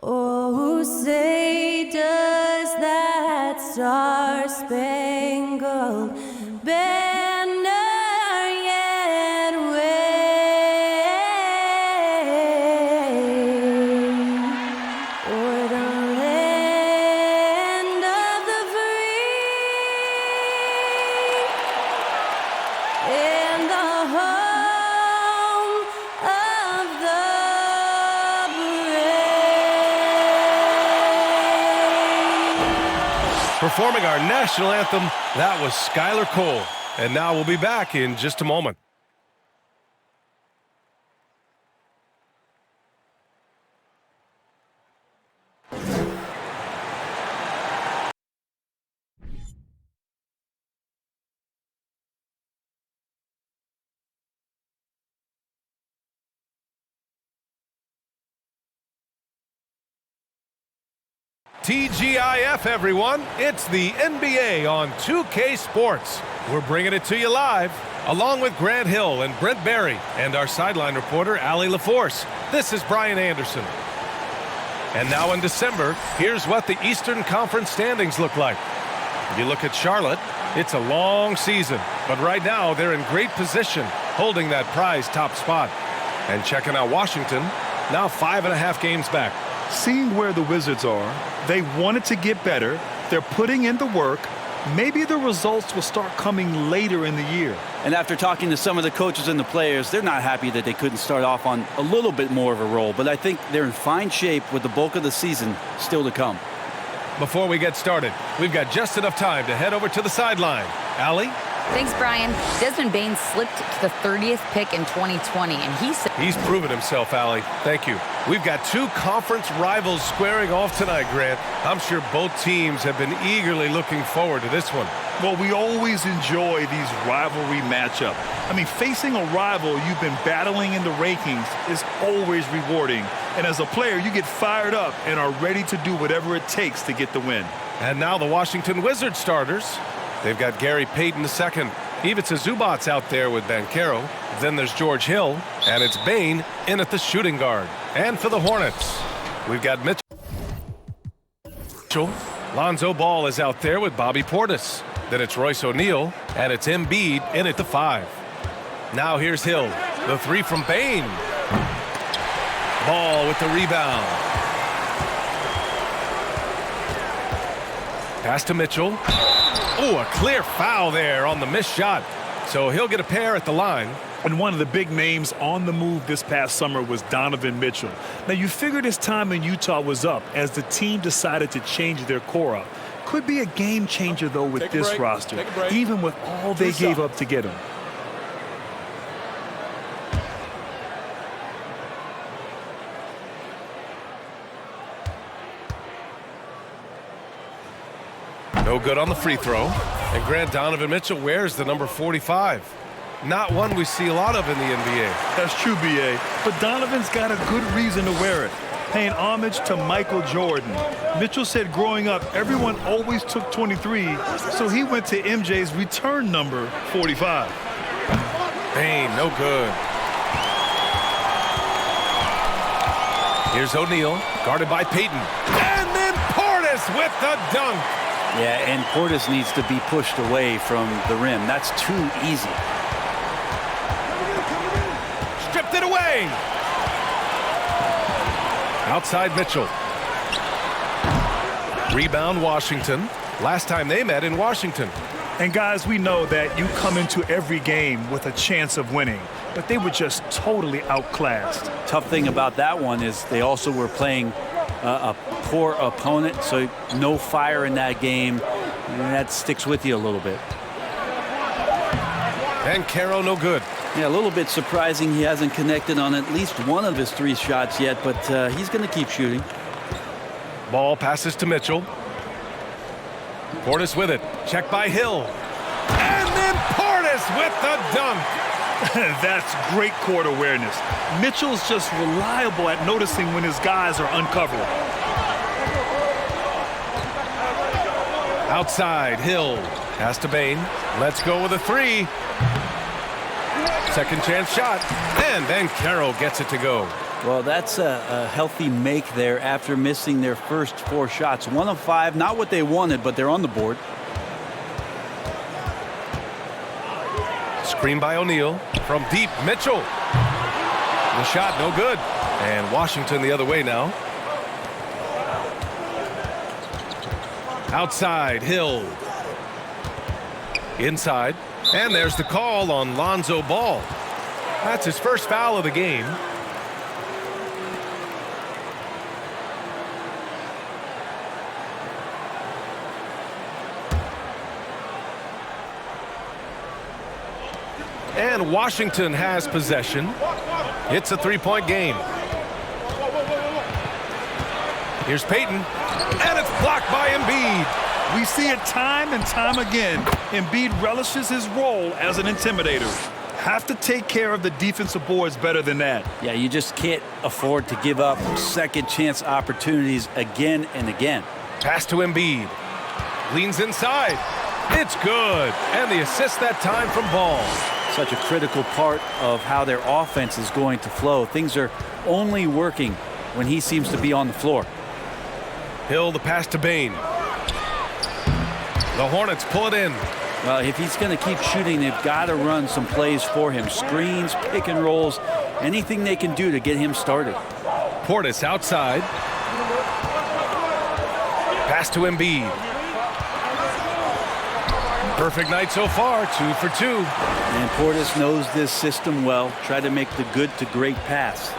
Oh, say does that star-spangled banner yet wave o'er the land of the free and the home of the brave. Performing our national anthem, that was Skylar Cole. And now we'll be back in just a moment. TGIF, everyone. It's the NBA on 2K Sports. We're bringing it to you live, along with Grant Hill and Brent Barry, and our sideline reporter, Allie LaForce. This is Brian Anderson. And now in December, here's what the Eastern Conference standings look like. If you look at Charlotte, it's a long season, but right now they're in great position, holding that prize top spot. And checking out Washington, now 5.5 games back. Seeing where the Wizards are, they wanted to get better. They're putting in the work. Maybe the results will start coming later in the year. And after talking to some of the coaches and the players, they're not happy that they couldn't start off on a little bit more of a roll. But I think they're in fine shape with the bulk of the season still to come. Before we get started, we've got just enough time to head over to the sideline. Allie? Thanks, Brian. Desmond Bane slipped to the 30th pick in 2020, and he's proven himself, Allie. Thank you. We've got two conference rivals squaring off tonight, Grant. I'm sure both teams have been eagerly looking forward to this one. Well, we always enjoy these rivalry matchups. I mean, facing a rival you've been battling in the rankings is always rewarding. And as a player, you get fired up and are ready to do whatever it takes to get the win. And now the Washington Wizards starters. They've got Gary Payton II. Ivica Zubac's out there with Banchero. Then there's George Hill. And it's Bane in at the shooting guard. And for the Hornets, we've got Mitchell. Lonzo Ball is out there with Bobby Portis. Then it's Royce O'Neal. And it's Embiid in at the 5. Now here's Hill. The 3 from Bane. Ball with the rebound. Pass to Mitchell. Oh, a clear foul there on the missed shot. So he'll get a pair at the line. And one of the big names on the move this past summer was Donovan Mitchell. Now, you figured his time in Utah was up as the team decided to change their core up. Could be a game changer, though, with this roster, even with all they gave up to get him. No good on the free throw. And Grant, Donovan Mitchell wears the number 45. Not one we see a lot of in the NBA. That's true, B.A. But Donovan's got a good reason to wear it. Paying homage to Michael Jordan. Mitchell said growing up, everyone always took 23, so he went to MJ's return number 45. Bane, no good. Here's O'Neal, guarded by Payton. And then Portis with the dunk. Yeah, and Portis needs to be pushed away from the rim. That's too easy. Stripped it away. Outside Mitchell. Rebound Washington. Last time they met in Washington. And guys, we know that you come into every game with a chance of winning, but they were just totally outclassed. Tough thing about that one is they also were playing a poor opponent, so no fire in that game, and that sticks with you a little bit. Banchero, no good. Yeah, a little bit surprising he hasn't connected on at least one of his 3 shots yet, but he's going to keep shooting. Ball passes to Mitchell. Portis with it. Check by Hill. And then Portis with the dunk. That's great court awareness. Mitchell's just reliable at noticing when his guys are uncovered. Outside, Hill. Pass to Bane. Let's go with a 3. Second chance shot. And Banchero gets it to go. Well, that's a healthy make there after missing their first 4 shots. 1 of 5, not what they wanted, but they're on the board. Screen by O'Neal. From deep, Mitchell. The shot, no good. And Washington the other way now. Outside, Hill. Inside. And there's the call on Lonzo Ball. That's his first foul of the game. And Washington has possession. It's a 3-point game. Here's Payton, and it's blocked by Embiid. We see it time and time again. Embiid relishes his role as an intimidator. Have to take care of the defensive boards better than that. Yeah, you just can't afford to give up second chance opportunities again and again. Pass to Embiid. Leans inside. It's good. And the assist that time from Ball. Such a critical part of how their offense is going to flow. Things are only working when he seems to be on the floor. Hill, the pass to Bane. The Hornets pull it in. Well, if he's going to keep shooting, they've got to run some plays for him. Screens, pick and rolls, anything they can do to get him started. Portis outside. Pass to Embiid. Perfect night so far, 2 for 2. And Portis knows this system well. Try to make the good to great pass.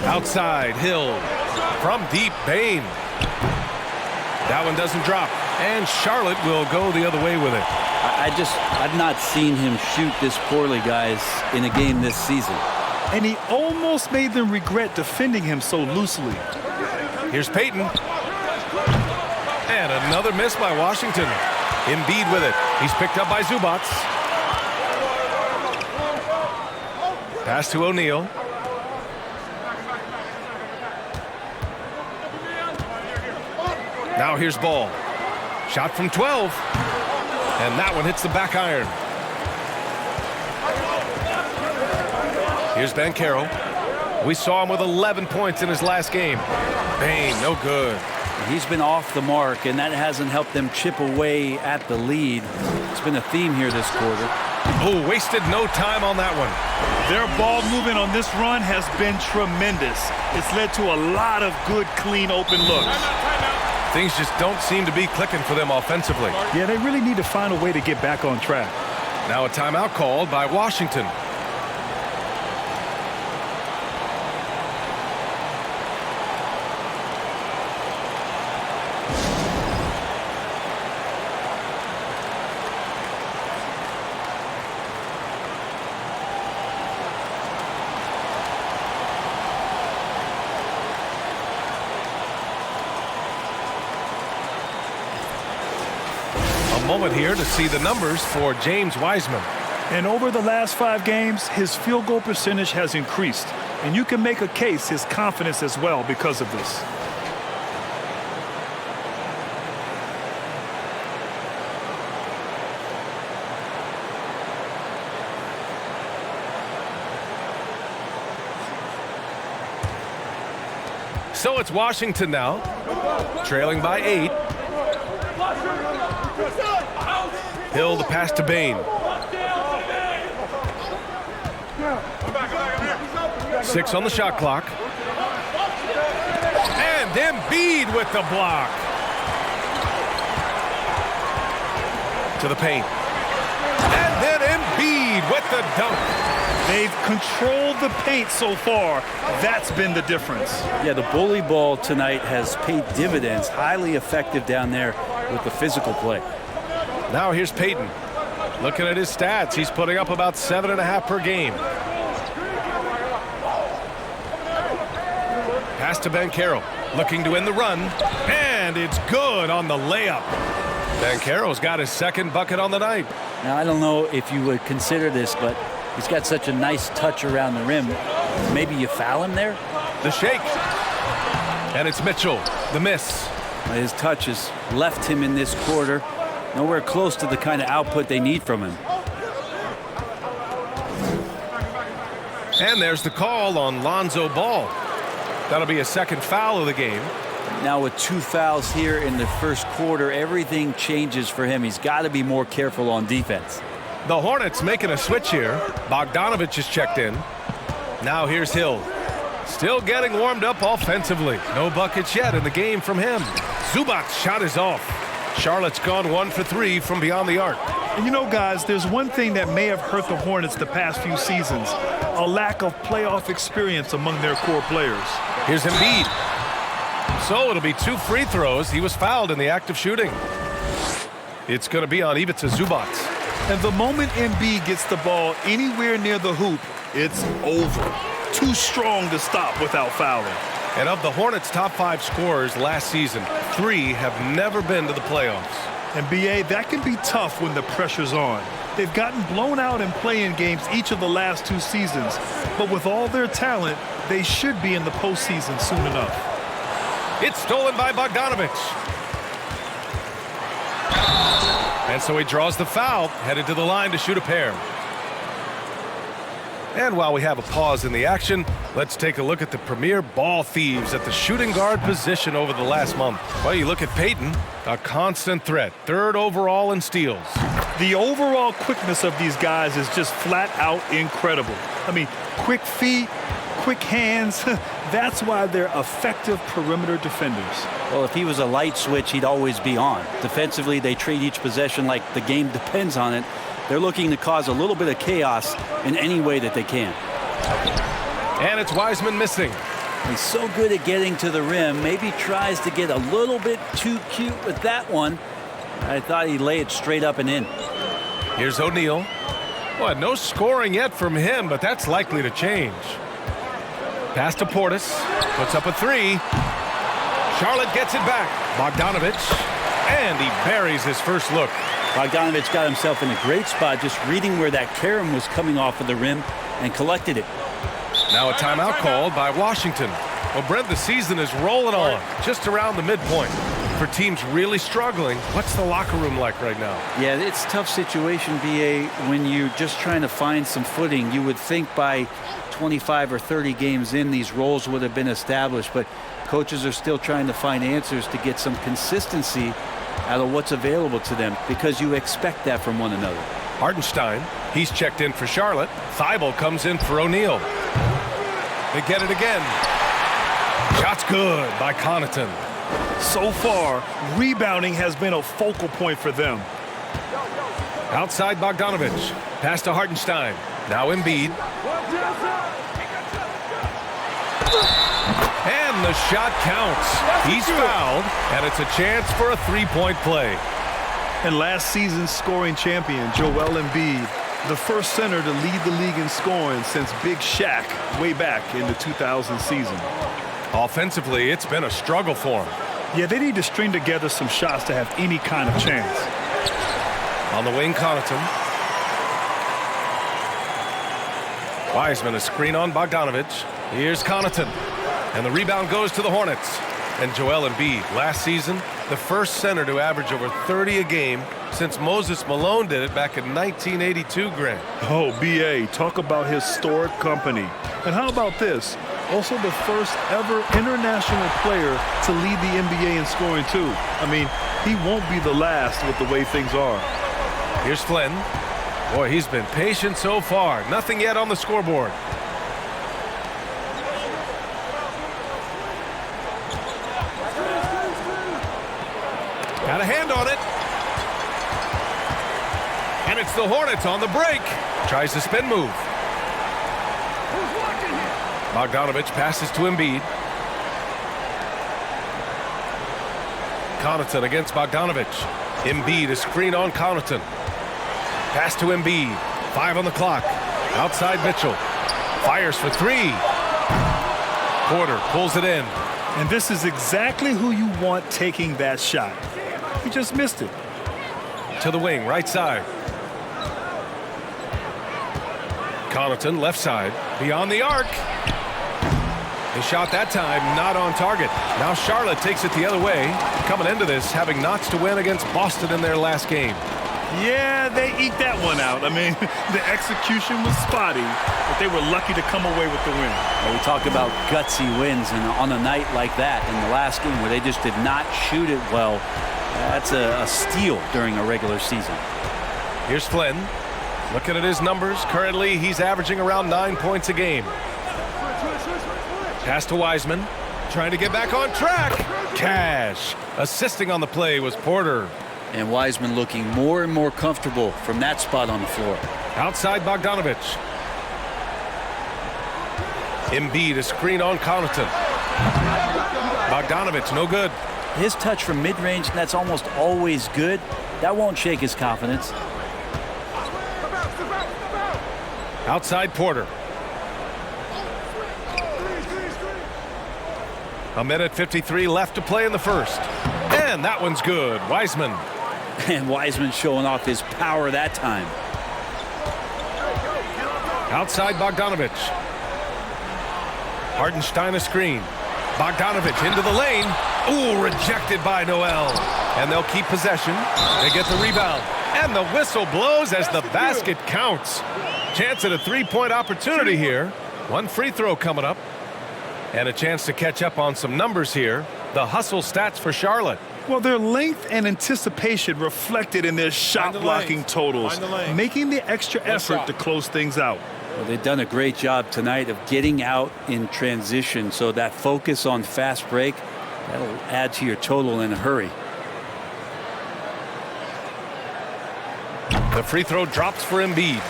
Outside, Hill. From deep, Bane. That one doesn't drop. And Charlotte will go the other way with it. I've not seen him shoot this poorly, guys, in a game this season. And he almost made them regret defending him so loosely. Here's Payton. And another miss by Washington. Embiid with it. He's picked up by Zubac. Pass to O'Neal. Now here's Ball. Shot from 12. And that one hits the back iron. Here's Banchero. We saw him with 11 points in his last game. Bane, no good. He's been off the mark, and that hasn't helped them chip away at the lead. It's been a theme here this quarter. Oh, wasted no time on that one. Their ball movement on this run has been tremendous. It's led to a lot of good, clean, open looks. Things just don't seem to be clicking for them offensively. Yeah, they really need to find a way to get back on track. Now a timeout called by Washington. Moment here to see the numbers for James Wiseman. And over the last 5 games, his field goal percentage has increased. And you can make a case his confidence as well because of this. So it's Washington now, trailing by 8. Hill, the pass to Bane. 6 on the shot clock. And Embiid with the block. To the paint. And then Embiid with the dunk. They've controlled the paint so far. That's been the difference. Yeah, the bully ball tonight has paid dividends. Highly effective down there with the physical play. Now here's Payton. Looking at his stats, he's putting up about 7.5 per game. Pass to Banchero. Looking to end the run. And it's good on the layup. Banchero's got his second bucket on the night. Now, I don't know if you would consider this, but he's got such a nice touch around the rim. Maybe you foul him there? The shake. And it's Mitchell. The miss. His touch has left him in this quarter. Nowhere close to the kind of output they need from him. And there's the call on Lonzo Ball. That'll be a second foul of the game. Now with 2 fouls here in the first quarter, everything changes for him. He's got to be more careful on defense. The Hornets making a switch here. Bogdanovich is checked in. Now here's Hill. Still getting warmed up offensively. No buckets yet in the game from him. Zubac's shot is off. Charlotte's gone 1 for 3 from beyond the arc. And you know, guys, there's one thing that may have hurt the Hornets the past few seasons: a lack of playoff experience among their core players. Here's Embiid. So it'll be 2 free throws. He was fouled in the act of shooting. It's going to be on Ivica Zubac. And the moment Embiid gets the ball anywhere near the hoop, it's over. Too strong to stop without fouling. And of the Hornets' top 5 scorers last season, 3 have never been to the playoffs. And BA, that can be tough when the pressure's on. They've gotten blown out in play-in games each of the last 2 seasons. But with all their talent, they should be in the postseason soon enough. It's stolen by Bogdanovich. And so he draws the foul, headed to the line to shoot a pair. And while we have a pause in the action, let's take a look at the premier ball thieves at the shooting guard position over the last month. Well, you look at Peyton, a constant threat, 3rd overall in steals. The overall quickness of these guys is just flat out incredible. I mean, quick feet, quick hands. That's why they're effective perimeter defenders. Well, if he was a light switch, he'd always be on. Defensively, they treat each possession like the game depends on it. They're looking to cause a little bit of chaos in any way that they can. And it's Wiseman missing. He's so good at getting to the rim. Maybe tries to get a little bit too cute with that one. I thought he'd lay it straight up and in. Here's O'Neal. Well, no scoring yet from him, but that's likely to change. Pass to Portis. Puts up a 3. Charlotte gets it back. Bogdanovich. And he buries his first look. Bogdanovich got himself in a great spot, just reading where that carom was coming off of the rim and collected it. Now a timeout called by Washington. Well, Brent, the season is rolling on just around the midpoint. For teams really struggling, what's the locker room like right now? Yeah, it's a tough situation, BA, when you're just trying to find some footing. You would think by 25 or 30 games in, these roles would have been established, but coaches are still trying to find answers to get some consistency out of what's available to them, because you expect that from one another. Hartenstein, he's checked in for Charlotte. Thibault comes in for O'Neal. They get it again. Shot's good by Connaughton. So far, rebounding has been a focal point for them. Outside Bogdanovich. Pass to Hartenstein. Now Embiid. And the shot counts. He's fouled, and it's a chance for a 3-point play. And last season's scoring champion, Joel Embiid, the first center to lead the league in scoring since Big Shaq way back in the 2000 season. Offensively, it's been a struggle for him. Yeah, they need to string together some shots to have any kind of chance. On the wing, Connaughton. Wiseman, a screen on Bogdanovich. Here's Connaughton. And the rebound goes to the Hornets. And Joel Embiid, last season, the first center to average over 30 a game since Moses Malone did it back in 1982, Grant. Oh, BA, talk about historic company. And how about this? Also the first ever international player to lead the NBA in scoring, too. I mean, he won't be the last with the way things are. Here's Flynn. Boy, he's been patient so far. Nothing yet on the scoreboard. Got a hand on it. And it's the Hornets on the break. Tries the spin move. Bogdanovich passes to Embiid. Connaughton against Bogdanovich. Embiid is screen on Connaughton. Pass to Embiid. 5 on the clock. Outside Mitchell. Fires for 3. Porter pulls it in. And this is exactly who you want taking that shot. He just missed it. To the wing, right side. Connaughton, left side. Beyond the arc. The shot that time not on target. Now Charlotte takes it the other way. Coming into this, having knots to win against Boston in their last game. Yeah, they eked that one out. I mean, the execution was spotty, but they were lucky to come away with the win. Well, we talked about gutsy wins, and on a night like that in the last game where they just did not shoot it well, that's a steal during a regular season. Here's Flynn. Looking at his numbers, currently he's averaging around 9 points a game. Pass to Wiseman, trying to get back on track. Cash. Assisting on the play was Porter. And Wiseman looking more and more comfortable from that spot on the floor. Outside Bogdanovich. Embiid, a screen on Connaughton. Bogdanovich, no good. His touch from mid-range, that's almost always good. That won't shake his confidence. Outside Porter. A minute 53 left to play in the first. And that one's good. Wiseman. And Wiseman showing off his power that time. Outside Bogdanovich. Hartenstein a screen. Bogdanovich into the lane. Ooh, rejected by Noel. And they'll keep possession. They get the rebound. And the whistle blows as the basket counts. Chance at a three-point opportunity here. One free throw coming up. And a chance to catch up on some numbers here. The hustle stats for Charlotte. Well, their length and anticipation reflected in their shot blocking totals, making the extra effort to close things out. Well, they've done a great job tonight of getting out in transition, so that focus on fast break, that'll add to your total in a hurry. The free throw drops for Embiid.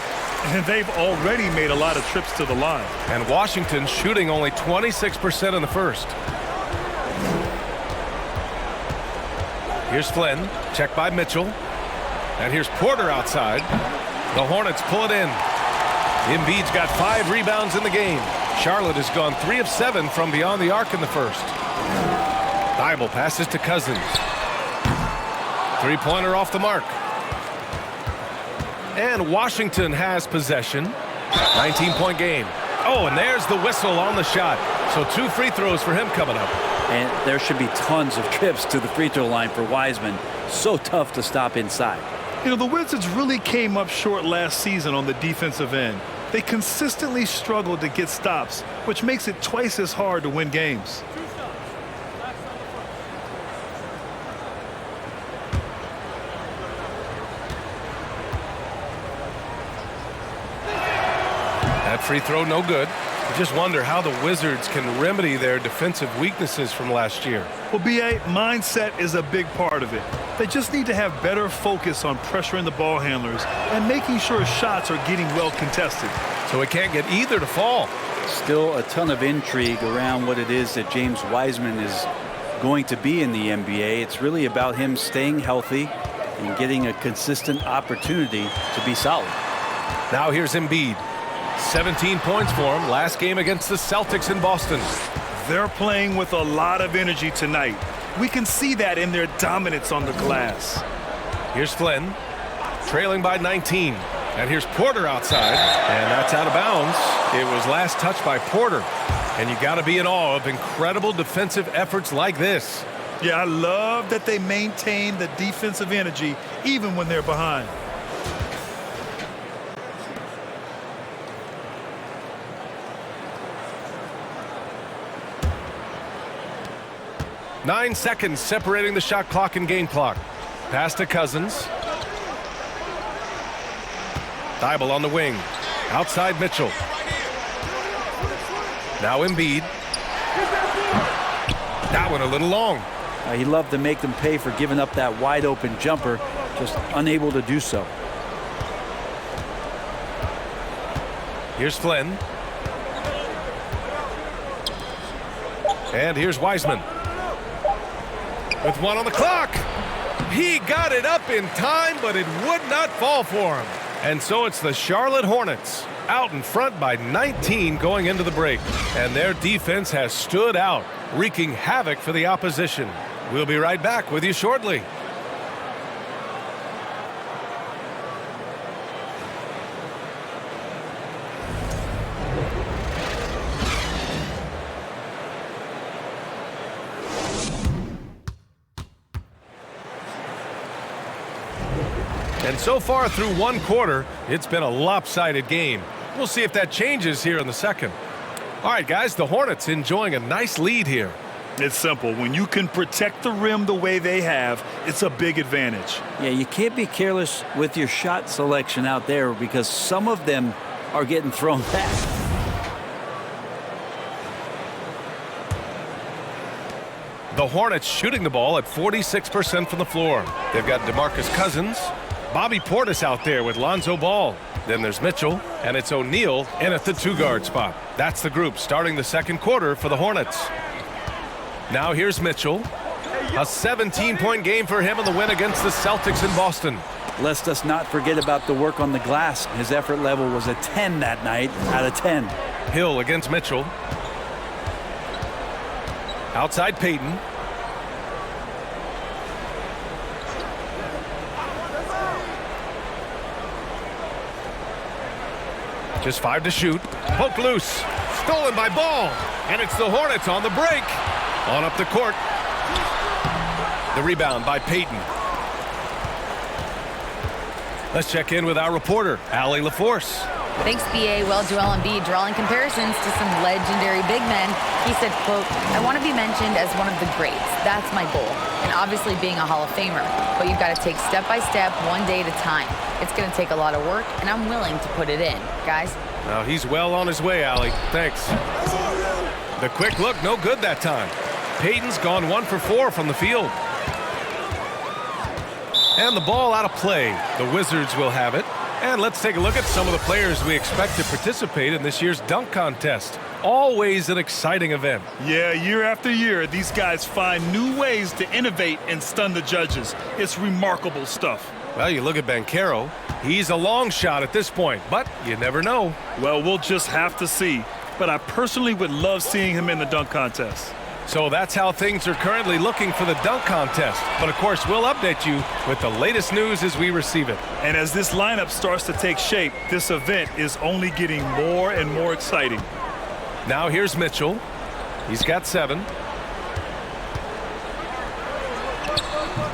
And they've already made a lot of trips to the line. And Washington shooting only 26% in the first. Here's Flynn, checked by Mitchell. And here's Porter outside. The Hornets pull it in. Embiid's got 5 rebounds in the game. Charlotte has gone 3 of 7 from beyond the arc in the first. Thibault passes to Cousins. Three-pointer off the mark. And Washington has possession. 19-point game. Oh, and there's the whistle on the shot. So 2 free throws for him coming up. And there should be tons of trips to the free throw line for Wiseman. So tough to stop inside. You know, the Wizards really came up short last season on the defensive end. They consistently struggled to get stops, which makes it twice as hard to win games. That free throw no good. I just wonder how the Wizards can remedy their defensive weaknesses from last year. Well, BA, mindset is a big part of it. They just need to have better focus on pressuring the ball handlers and making sure shots are getting well contested. So it can't get either to fall. Still a ton of intrigue around what it is that James Wiseman is going to be in the NBA. It's really about him staying healthy and getting a consistent opportunity to be solid. Now here's Embiid. 17 points for him last game against the Celtics in Boston. They're playing with a lot of energy tonight. We can see that in their dominance on the glass. Here's Flynn, trailing by 19. And here's Porter outside, and that's out of bounds. It was last touched by Porter. And you got to be in awe of incredible defensive efforts like this. Yeah, I love that they maintain the defensive energy even when they're behind. Nine seconds separating the shot clock and game clock. Pass to Cousins. Thibault on the wing. Outside Mitchell. Now Embiid. That one a little long. He loved to make them pay for giving up that wide open jumper, just unable to do so. Here's Flynn. And here's Wiseman. With 1 on the clock. He got it up in time, but it would not fall for him. And so it's the Charlotte Hornets out in front by 19 going into the break. And their defense has stood out, wreaking havoc for the opposition. We'll be right back with you shortly. And so far through one quarter, it's been a lopsided game. We'll see if that changes here in the second. All right, guys, the Hornets enjoying a nice lead here. It's simple. When you can protect the rim the way they have, it's a big advantage. Yeah, you can't be careless with your shot selection out there because some of them are getting thrown back. The Hornets shooting the ball at 46% from the floor. They've got DeMarcus Cousins, Bobby Portis out there with Lonzo Ball. Then there's Mitchell, and it's O'Neal in at the 2-guard spot. That's the group starting the second quarter for the Hornets. Now here's Mitchell. A 17-point game for him in the win against the Celtics in Boston. Let us not forget about the work on the glass. His effort level was a 10 that night out of 10. Hill against Mitchell. Outside Payton. Just 5 to shoot. Poked loose. Stolen by Ball. And it's the Hornets on the break. On up the court. The rebound by Payton. Let's check in with our reporter, Allie LaForce. Thanks, BA. Well, Joel Embiid drawing comparisons to some legendary big men. He said, quote, "I want to be mentioned as one of the greats. That's my goal. And obviously being a Hall of Famer. But you've got to take step by step, one day at a time. It's going to take a lot of work, and I'm willing to put it in. Guys." Now he's well on his way, Allie. Thanks. The quick look, no good that time. Payton's gone 1 for 4 from the field. And the ball out of play. The Wizards will have it. And let's take a look at some of the players we expect to participate in this year's dunk contest. Always an exciting event. Yeah, year after year, these guys find new ways to innovate and stun the judges. It's remarkable stuff. Well, you look at Banchero. He's a long shot at this point, but you never know. Well, we'll just have to see. But I personally would love seeing him in the dunk contest. So that's how things are currently looking for the dunk contest. But of course, we'll update you with the latest news as we receive it. And as this lineup starts to take shape, this event is only getting more and more exciting. Now here's Mitchell. He's got 7.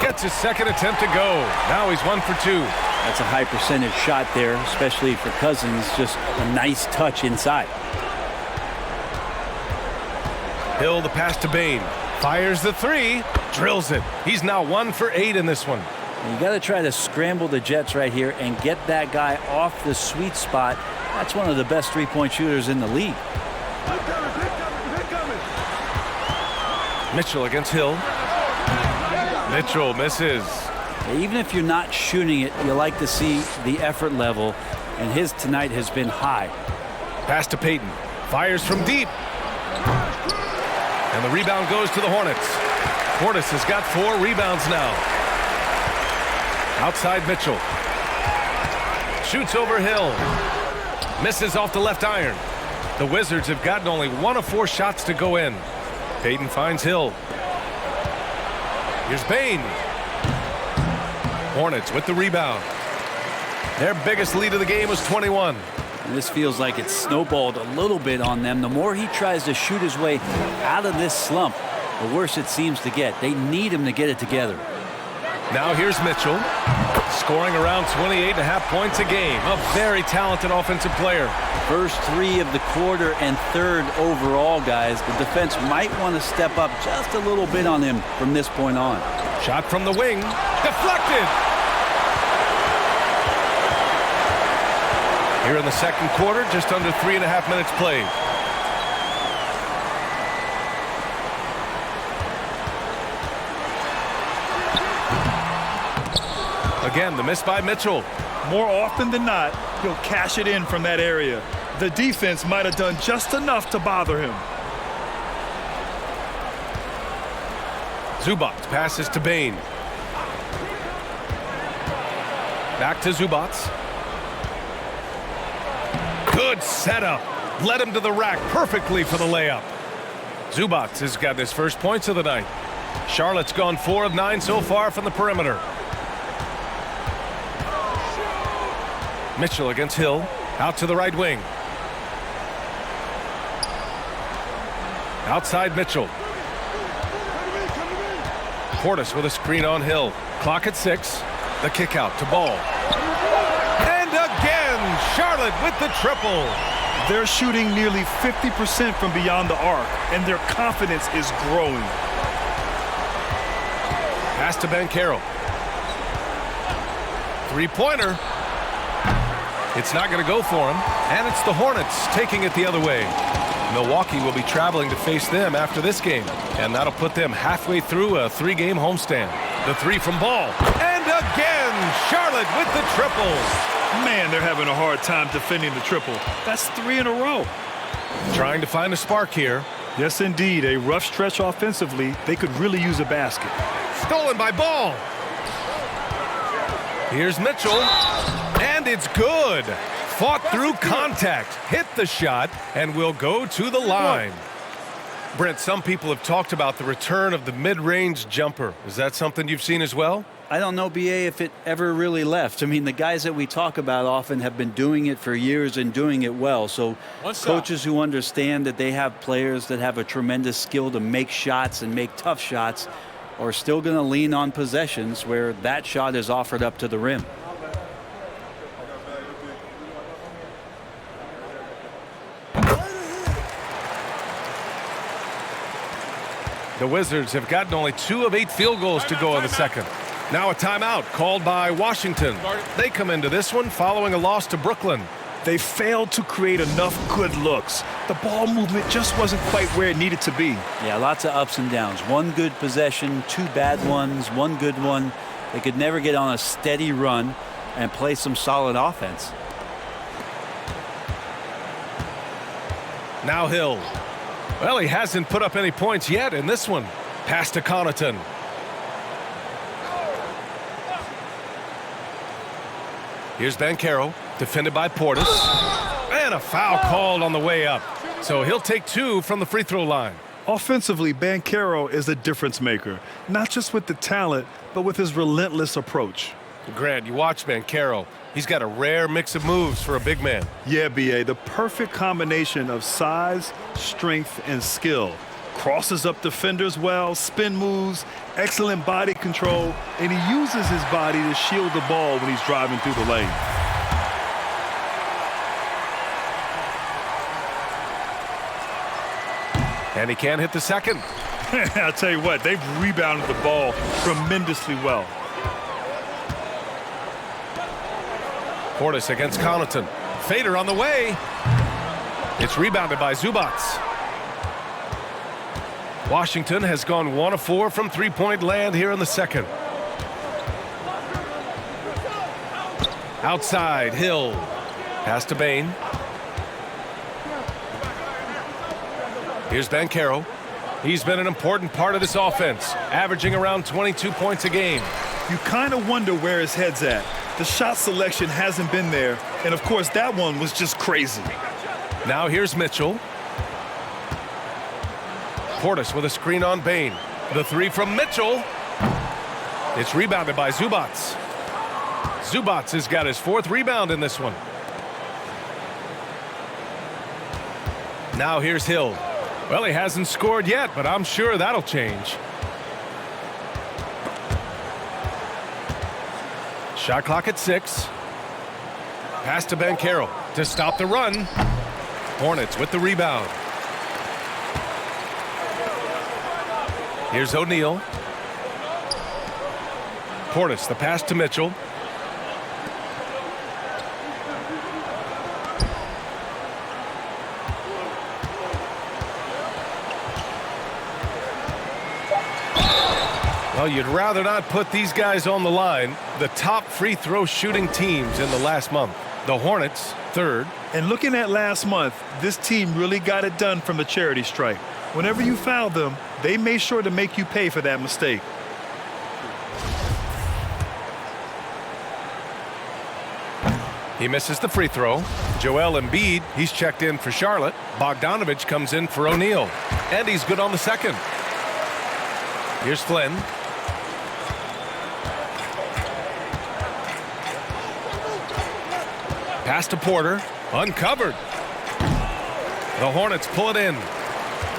Gets his second attempt to go. Now he's 1 for 2. That's a high percentage shot there, especially for Cousins. Just a nice touch inside. Hill the pass to Bain. Fires the 3. Drills it. He's now 1 for 8 in this one. You got to try to scramble the Jets right here and get that guy off the sweet spot. That's one of the best three-point shooters in the league. Mitchell against Hill. Mitchell misses. Even if you're not shooting it, you like to see the effort level, and his tonight has been high. Pass to Payton. Fires from deep. And the rebound goes to the Hornets. Portis has got 4 rebounds now. Outside Mitchell. Shoots over Hill. Misses off the left iron. The Wizards have gotten only 1 of 4 shots to go in. Payton finds Hill. Here's Bain. Hornets with the rebound. Their biggest lead of the game was 21. And this feels like it's snowballed a little bit on them. The more he tries to shoot his way out of this slump, the worse it seems to get. They need him to get it together. Now here's Mitchell, scoring around 28.5 points a game. A very talented offensive player. First 3 of the quarter and 3rd overall, guys. The defense might want to step up just a little bit on him from this point on. Shot from the wing. Deflected. Here in the second quarter, just under 3.5 minutes played. Again, the miss by Mitchell. More often than not, he'll cash it in from that area. The defense might have done just enough to bother him. Zubac passes to Bain. Back to Zubac. Good setup. Led him to the rack perfectly for the layup. Zubac has got his first points of the night. Charlotte's gone 4 of 9 so far from the perimeter. Mitchell against Hill. Out to the right wing. Outside Mitchell. Portis with a screen on Hill. Clock at 6. The kick out to Ball. Charlotte with the triple. They're shooting nearly 50% from beyond the arc, and their confidence is growing. Pass to Banchero. Three-pointer. It's not going to go for him, and it's the Hornets taking it the other way. Milwaukee will be traveling to face them after this game, and that'll put them halfway through a 3-game homestand. The three from Ball, and again, Charlotte with the triple. Man, they're having a hard time defending the triple. That's 3 in a row. Trying to find a spark here. Yes, indeed. A rough stretch offensively. They could really use a basket. Stolen by Ball. Here's Mitchell, and it's good. Fought through contact, hit the shot, and will go to the line. Brent, some people have talked about the return of the mid-range jumper. Is that something you've seen as well? I don't know, BA, if it ever really left. I mean, the guys that we talk about often have been doing it for years and doing it well. So coaches who understand that they have players that have a tremendous skill to make shots and make tough shots are still going to lean on possessions where that shot is offered up to the rim. The Wizards have gotten only 2 of 8 field goals to go in the second. Now a timeout called by Washington. They come into this one following a loss to Brooklyn. They failed to create enough good looks. The ball movement just wasn't quite where it needed to be. Yeah, lots of ups and downs. 1 good possession, 2 bad ones, 1 good one. They could never get on a steady run and play some solid offense. Now Hill. Well, he hasn't put up any points yet in this one. Pass to Connaughton. Here's Banchero, defended by Portis. And a foul called on the way up. So he'll take 2 from the free throw line. Offensively, Banchero is a difference maker, not just with the talent, but with his relentless approach. Grant, you watch Banchero. He's got a rare mix of moves for a big man. Yeah, BA, the perfect combination of size, strength, and skill. Crosses up defenders well, spin moves, excellent body control, and he uses his body to shield the ball when he's driving through the lane. And he can't hit the second. I'll tell you what, they've rebounded the ball tremendously well. Portis against Connaughton. Fader on the way. It's rebounded by Zubac. Washington has gone 1 of 4 from three-point land here in the second. Outside, Hill. Pass to Bane. Here's Banchero. He's been an important part of this offense, averaging around 22 points a game. You kind of wonder where his head's at. The shot selection hasn't been there, and of course that one was just crazy. Now here's Mitchell. Portis with a screen on Bane. The 3 from Mitchell. It's rebounded by Zubac. Zubac has got his 4th rebound in this one. Now here's Hill. Well, he hasn't scored yet, but I'm sure that'll change. Shot clock at 6. Pass to Banchero to stop the run. Hornets with the rebound. Here's O'Neal. Portis, the pass to Mitchell. Well, you'd rather not put these guys on the line. The top free throw shooting teams in the last month. The Hornets, 3rd. And looking at last month, this team really got it done from the charity stripe. Whenever you foul them, they made sure to make you pay for that mistake. He misses the free throw. Joel Embiid, he's checked in for Charlotte. Bogdanovich comes in for O'Neal. And he's good on the second. Here's Flynn. Pass to Porter. Uncovered. The Hornets pull it in.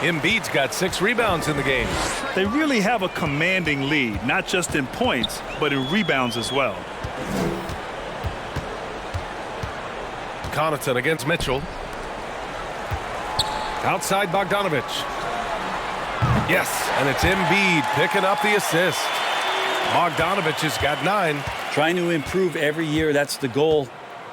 Embiid's got 6 rebounds in the game. They really have a commanding lead, not just in points, but in rebounds as well. Connaughton against Mitchell. Outside Bogdanovich. Yes, and it's Embiid picking up the assist. Bogdanovich has got 9. Trying to improve every year, that's the goal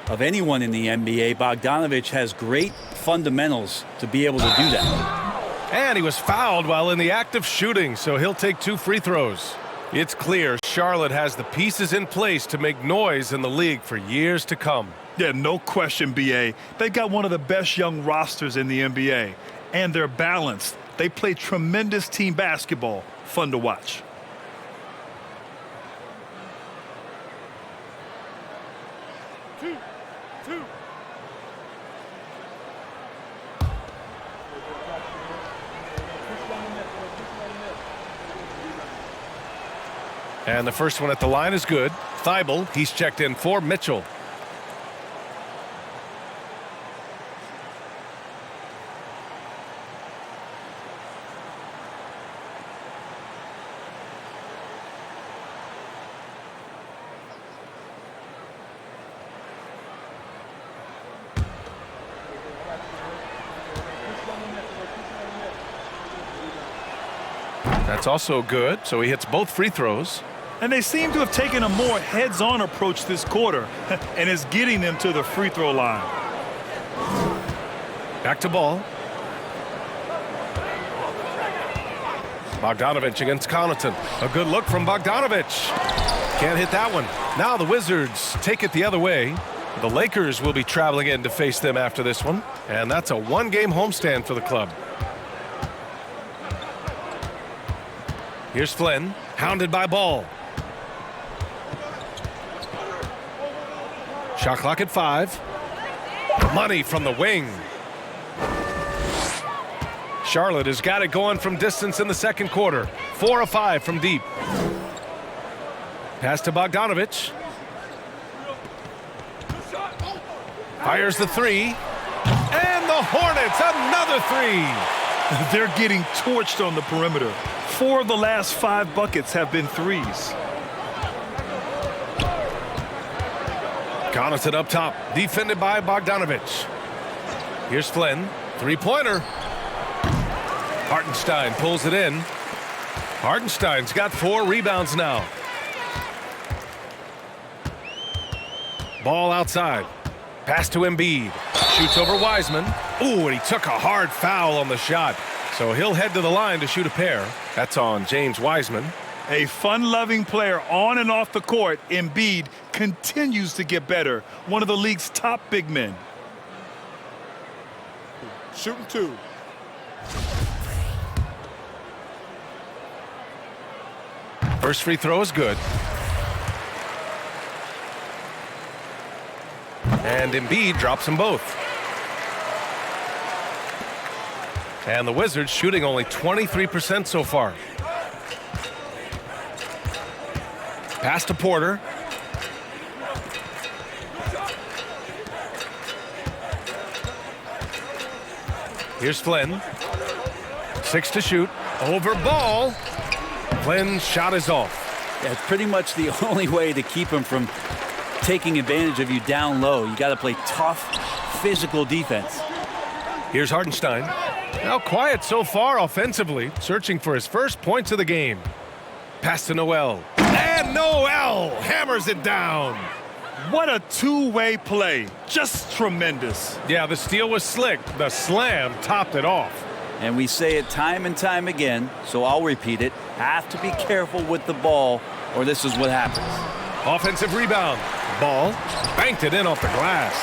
of anyone in the NBA. Bogdanovich has great fundamentals to be able to do that. And he was fouled while in the act of shooting, so he'll take 2 free throws. It's clear Charlotte has the pieces in place to make noise in the league for years to come. Yeah, no question, BA. They've got one of the best young rosters in the NBA. And they're balanced. They play tremendous team basketball. Fun to watch. And the first one at the line is good. Thibault, he's checked in for Mitchell. That's also good, so he hits both free throws. And they seem to have taken a more heads-on approach this quarter, and it's getting them to the free throw line. Back to ball. Bogdanovich against Connaughton. A good look from Bogdanovich. Can't hit that one. Now the Wizards take it the other way. The Lakers will be traveling in to face them after this one, and that's a 1-game homestand for the club. Here's Flynn, hounded by Ball. Shot clock at 5. Money from the wing. Charlotte has got it going from distance in the second quarter. 4 of 5 from deep. Pass to Bogdanovich. Fires the 3. And the Hornets, another 3. They're getting torched on the perimeter. 4 of the last 5 buckets have been threes. Connaughton up top, defended by Bogdanovich. Here's Flynn, 3-pointer. Hartenstein pulls it in. Hartenstein's got 4 rebounds now. Ball outside. Pass to Embiid. Shoots over Wiseman. Ooh, and he took a hard foul on the shot. So he'll head to the line to shoot a pair. That's on James Wiseman. A fun-loving player on and off the court, Embiid continues to get better. One of the league's top big men. Shooting 2. First free throw is good. And Embiid drops them both. And the Wizards shooting only 23% so far. Pass to Porter. Here's Flynn. 6 to shoot. Over Ball. Flynn's shot is off. That's pretty much the only way to keep him from taking advantage of you down low. You got to play tough, physical defense. Here's Hartenstein. Now quiet so far offensively, searching for his first points of the game. Pass to Noel. And Noel hammers it down. What a two-way play. Just tremendous. Yeah, the steal was slick. The slam topped it off. And we say it time and time again, so I'll repeat it. Have to be careful with the ball, or this is what happens. Offensive rebound. Ball banked it in off the glass.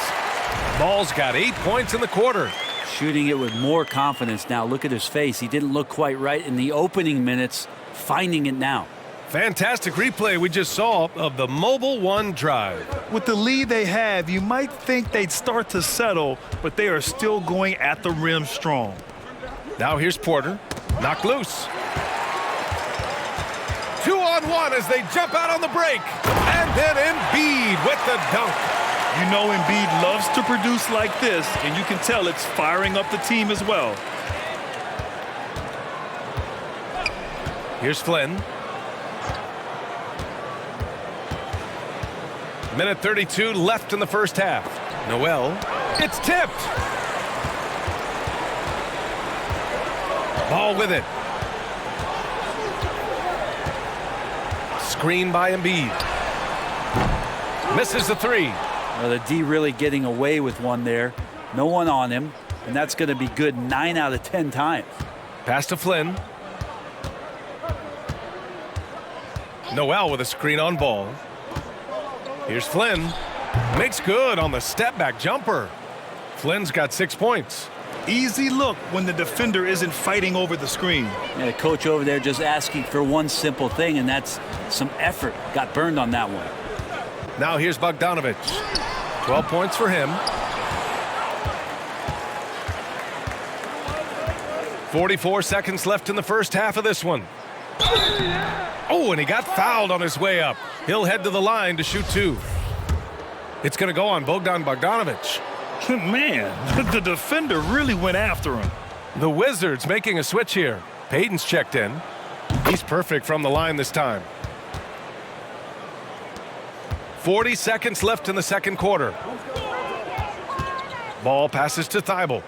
Ball's got 8 points in the quarter. Shooting it with more confidence now. Look at his face. He didn't look quite right in the opening minutes. Finding it now. Fantastic replay we just saw of the Mobile One drive. With the lead they have, you might think they'd start to settle, but they are still going at the rim strong. Now here's Porter. Knocked loose. 2-on-1 as they jump out on the break. And then Embiid with the dunk. You know Embiid loves to produce like this, and you can tell it's firing up the team as well. Here's Flynn. Minute 32 left in the first half. Noel. It's tipped. Ball with it. Screen by Embiid. Misses the three. Well, the D really getting away with one there. No one on him, and that's going to be good 9 out of 10 times. Pass to Flynn. Noel with a screen on ball. Here's Flynn. Makes good on the step-back jumper. Flynn's got 6 points. Easy look when the defender isn't fighting over the screen. Yeah, the coach over there just asking for one simple thing, and that's some effort. Got burned on that one. Now here's Bogdanovich. 12 points for him. 44 seconds left in the first half of this one. Oh, and he got fouled on his way up. He'll head to the line to shoot 2. It's going to go on Bogdanovich. Man, the defender really went after him. The Wizards making a switch here. Payton's checked in. He's perfect from the line this time. 40 seconds left in the second quarter. Ball passes to Thibault.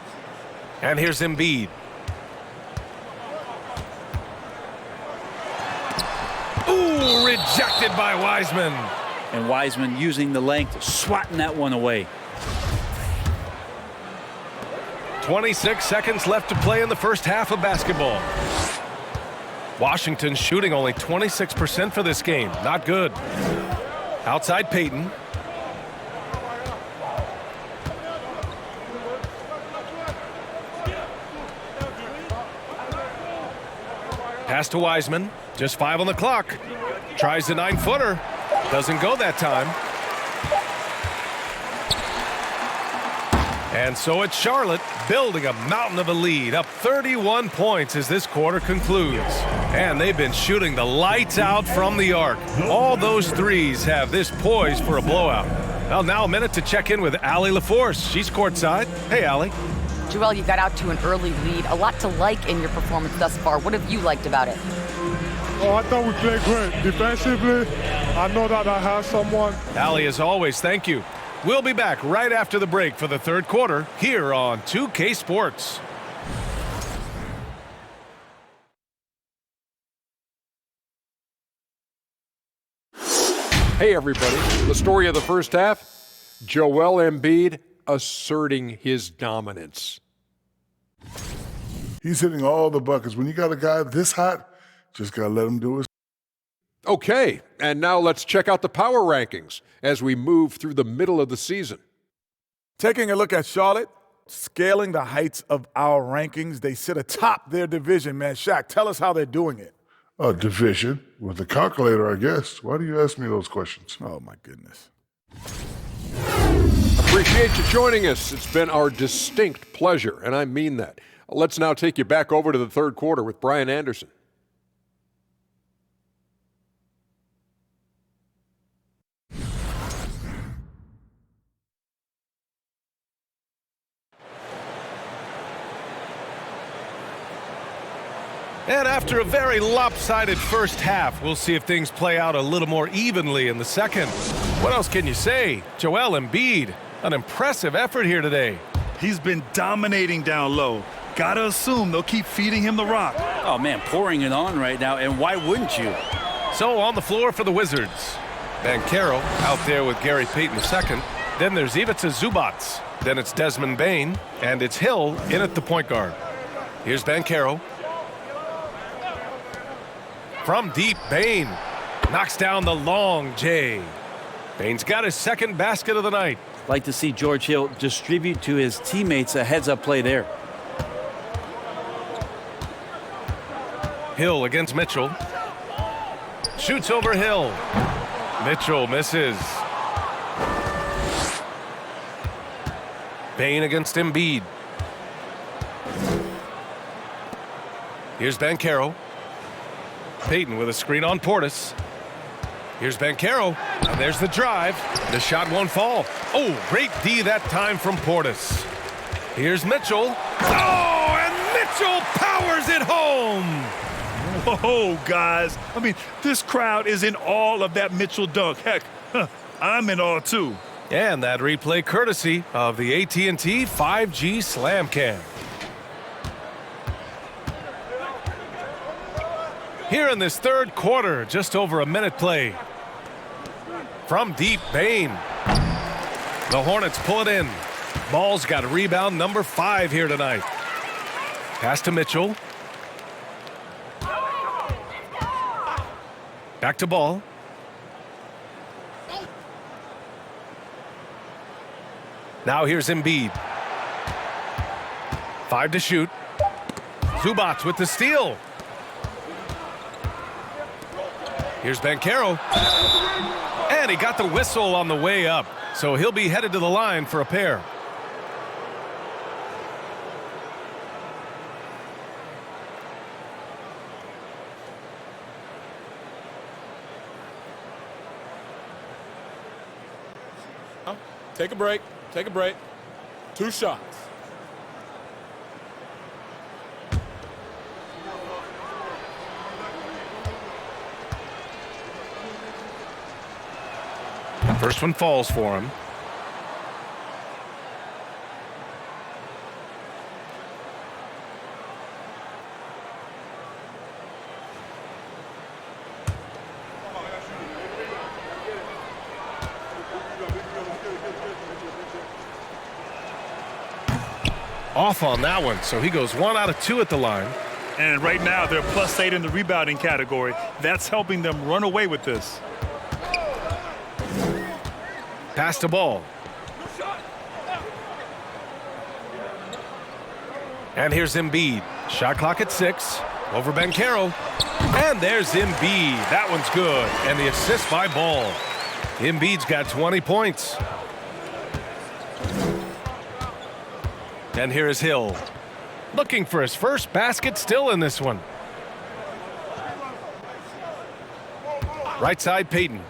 And here's Embiid. Ooh, rejected by Wiseman. And Wiseman using the length, swatting that one away. 26 seconds left to play in the first half of basketball. Washington shooting only 26% for this game. Not good. Outside Payton. Pass to Wiseman. Just 5 on the clock. Tries the 9-footer. Doesn't go that time. And so it's Charlotte building a mountain of a lead, up 31 points as this quarter concludes. And they've been shooting the lights out from the arc. All those threes have this poised for a blowout. Well, now a minute to check in with Allie LaForce. She's courtside. Hey, Allie. Joel, you got out to an early lead. A lot to like in your performance thus far. What have you liked about it? Oh, I thought we played great. Defensively, I know that I have someone. Allie, as always, thank you. We'll be back right after the break for the third quarter here on 2K Sports. Hey, everybody. The story of the first half, Joel Embiid asserting his dominance. He's hitting all the buckets. When you got a guy this hot, just got to let him do his. Okay, and now let's check out the power rankings as we move through the middle of the season. Taking a look at Charlotte, scaling the heights of our rankings, they sit atop their division, man. Shaq, tell us how they're doing it. Division with a calculator, I guess. Why do you ask me those questions? Oh, my goodness. Appreciate you joining us. It's been our distinct pleasure, and I mean that. Let's now take you back over to the third quarter with Brian Anderson. And after a very lopsided first half, we'll see if things play out a little more evenly in the second. What else can you say? Joel Embiid, an impressive effort here today. He's been dominating down low. Gotta assume they'll keep feeding him the rock. Oh, man, pouring it on right now, and why wouldn't you? So on the floor for the Wizards. Banchero out there with Gary Payton II. Then there's Ivica Zubac. Then it's Desmond Bane. And it's Hill in at the point guard. Here's Banchero. From deep, Bane knocks down the long J. Bane's got his second basket of the night. Like to see George Hill distribute to his teammates a heads-up play there. Hill against Mitchell. Shoots over Hill. Mitchell misses. Bane against Embiid. Here's Banchero. Payton with a screen on Portis. Here's Banchero, and there's the drive. The shot won't fall. Oh, great D that time from Portis. Here's Mitchell. Oh, and Mitchell powers it home. Whoa, guys. I mean, this crowd is in awe of that Mitchell dunk. Heck, I'm in awe too. And that replay courtesy of the AT&T 5G Slam Cam. Here in this third quarter, just over a minute played. From deep, Bain. The Hornets pull it in. Ball's got rebound number 5 here tonight. Pass to Mitchell. Back to Ball. Now here's Embiid. 5 to shoot. Zubac with the steal. Here's Banchero. And he got the whistle on the way up. So he'll be headed to the line for a pair. Take a break. Take a break. 2 shots. First one falls for him. Off on that one, so he goes 1 out of 2 at the line. And right now they're +8 in the rebounding category. That's helping them run away with this. Pass to Ball. And here's Embiid. Shot clock at 6. Over Banchero. And there's Embiid. That one's good. And the assist by Ball. Embiid's got 20 points. And here is Hill. Looking for his first basket still in this one. Right side, Payton.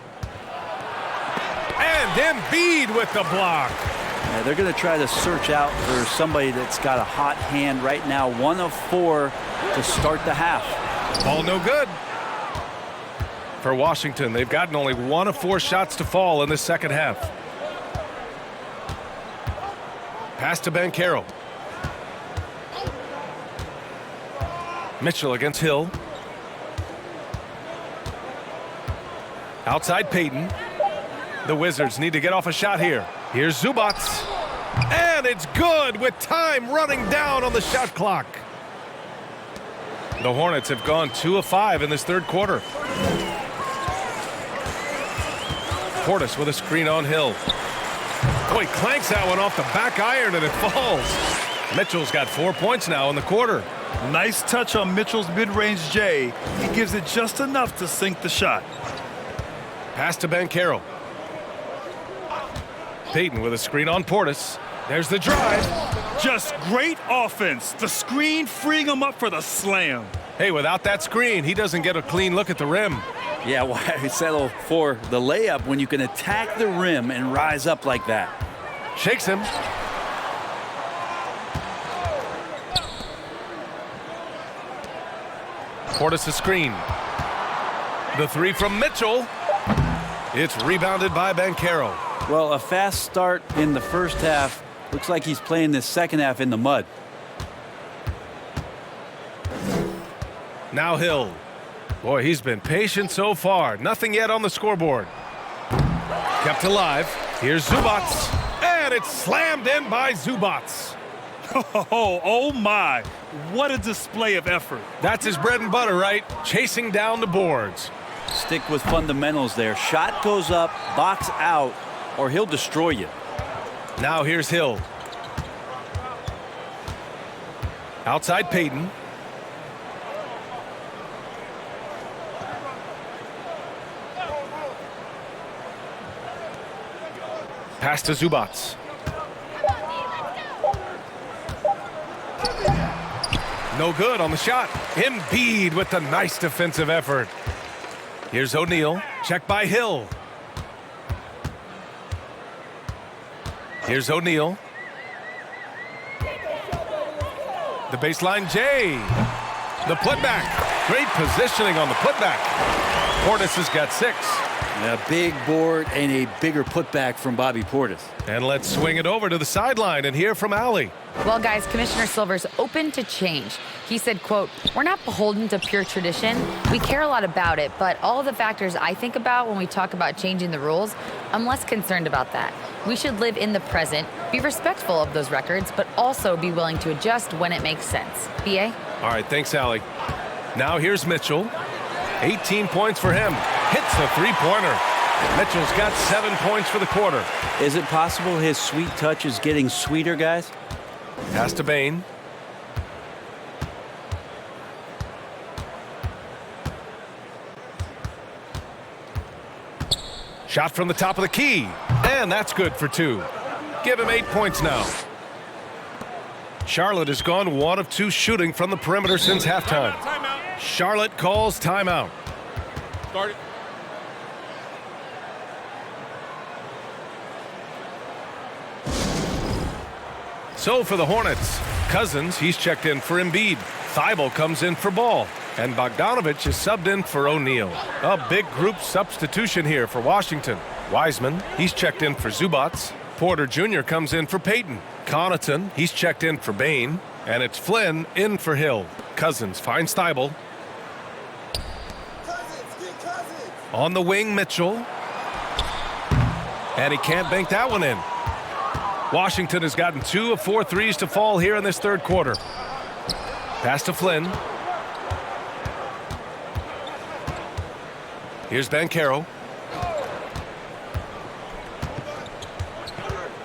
And Embiid with the block. Yeah, they're going to try to search out for somebody that's got a hot hand right now. 1 of 4 to start the half. Ball no good. For Washington, they've gotten only 1 of 4 shots to fall in the second half. Pass to Banchero. Mitchell against Hill. Outside Payton. The Wizards need to get off a shot here. Here's Zubac. And it's good with time running down on the shot clock. The Hornets have gone 2 of 5 in this third quarter. Portis with a screen on Hill. Oh, he clanks that one off the back iron and it falls. Mitchell's got 4 points now in the quarter. Nice touch on Mitchell's mid-range J. He gives it just enough to sink the shot. Pass to Banchero. Payton with a screen on Portis. There's the drive. Just great offense. The screen freeing him up for the slam. Hey, without that screen, he doesn't get a clean look at the rim. Yeah, why settle for the layup when you can attack the rim and rise up like that? Shakes him. Portis a screen. The 3 from Mitchell. It's rebounded by Banchero. Well, a fast start in the first half. Looks like he's playing this second half in the mud. Now Hill. Boy, he's been patient so far. Nothing yet on the scoreboard. Kept alive. Here's Zubac. And it's slammed in by Zubac. Oh my. What a display of effort. That's his bread and butter, right? Chasing down the boards. Stick with fundamentals there. Shot goes up, box out, or he'll destroy you. Now here's Hill. Outside Payton. Pass to Zubac. No good on the shot. Embiid with the nice defensive effort. Here's O'Neal. Check by Hill. Here's O'Neal. The baseline J. The putback. Great positioning on the putback. Portis has got 6. A big board and a bigger putback from Bobby Portis. And let's swing it over to the sideline and hear from Allie. Well, guys, Commissioner Silver's open to change. He said, quote, "We're not beholden to pure tradition. We care a lot about it, but all the factors I think about when we talk about changing the rules, I'm less concerned about that. We should live in the present, be respectful of those records, but also be willing to adjust when it makes sense." BA? All right, thanks, Allie. Now here's Mitchell. 18 points for him. Hits a three-pointer. Mitchell's got 7 points for the quarter. Is it possible his sweet touch is getting sweeter, guys? Pass to Bain. Shot from the top of the key. And that's good for 2. Give him 8 points now. Charlotte has gone 1 of 2 shooting from the perimeter since halftime. Charlotte calls timeout. Start it. So for the Hornets, Cousins, he's checked in for Embiid. Thibault comes in for Ball. And Bogdanovich is subbed in for O'Neal. A big group substitution here for Washington. Wiseman, he's checked in for Zubats. Porter Jr. comes in for Payton. Connaughton, he's checked in for Bain. And it's Flynn in for Hill. Cousins finds Thibault. On the wing, Mitchell. And he can't bank that one in. Washington has gotten 2 of 4 threes to fall here in this third quarter. Pass to Flynn. Here's Banchero.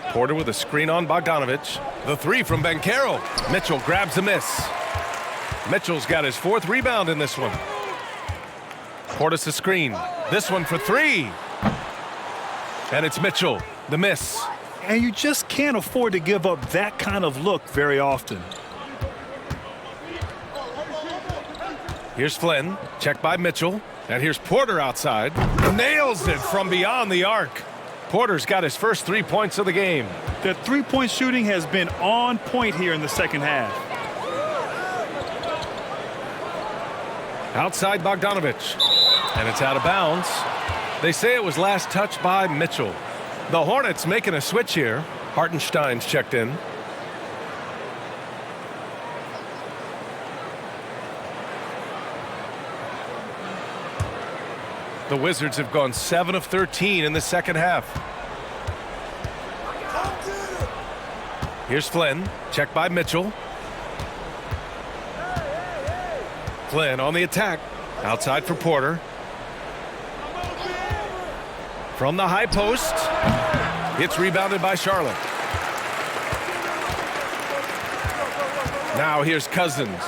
Porter with a screen on Bogdanovich. The 3 from Banchero. Mitchell grabs a miss. Mitchell's got his 4th rebound in this one. Portis a screen. This one for 3. And it's Mitchell. The miss. And you just can't afford to give up that kind of look very often. Here's Flynn. Checked by Mitchell. And here's Porter outside. Nails it from beyond the arc. Porter's got his first 3 points of the game. The three-point shooting has been on point here in the second half. Outside Bogdanovich. And it's out of bounds. They say it was last touched by Mitchell. The Hornets making a switch here. Hartenstein's checked in. The Wizards have gone 7 of 13 in the second half. Here's Flynn. Checked by Mitchell. Flynn on the attack. Outside for Porter. From the high post. It's rebounded by Charlotte. Now here's Cousins,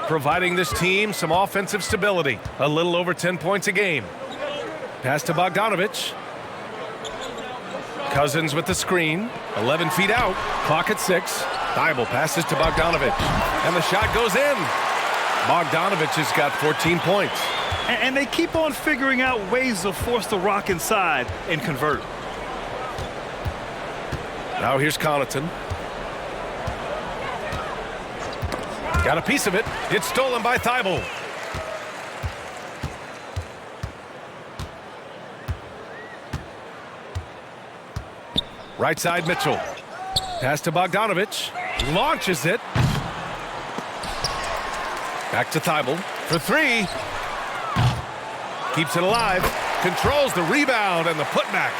providing this team some offensive stability. A little over 10 points a game. Pass to Bogdanovich. Cousins with the screen. 11 feet out. Clock at 6. Thibault passes to Bogdanovich. And the shot goes in. Bogdanovich has got 14 points. And they keep on figuring out ways to force the rock inside and convert. Now here's Connaughton. Got a piece of it. It's stolen by Thibault. Right side Mitchell. Pass to Bogdanovich. Launches it. Back to Thibault for 3. Keeps it alive. Controls the rebound and the putback.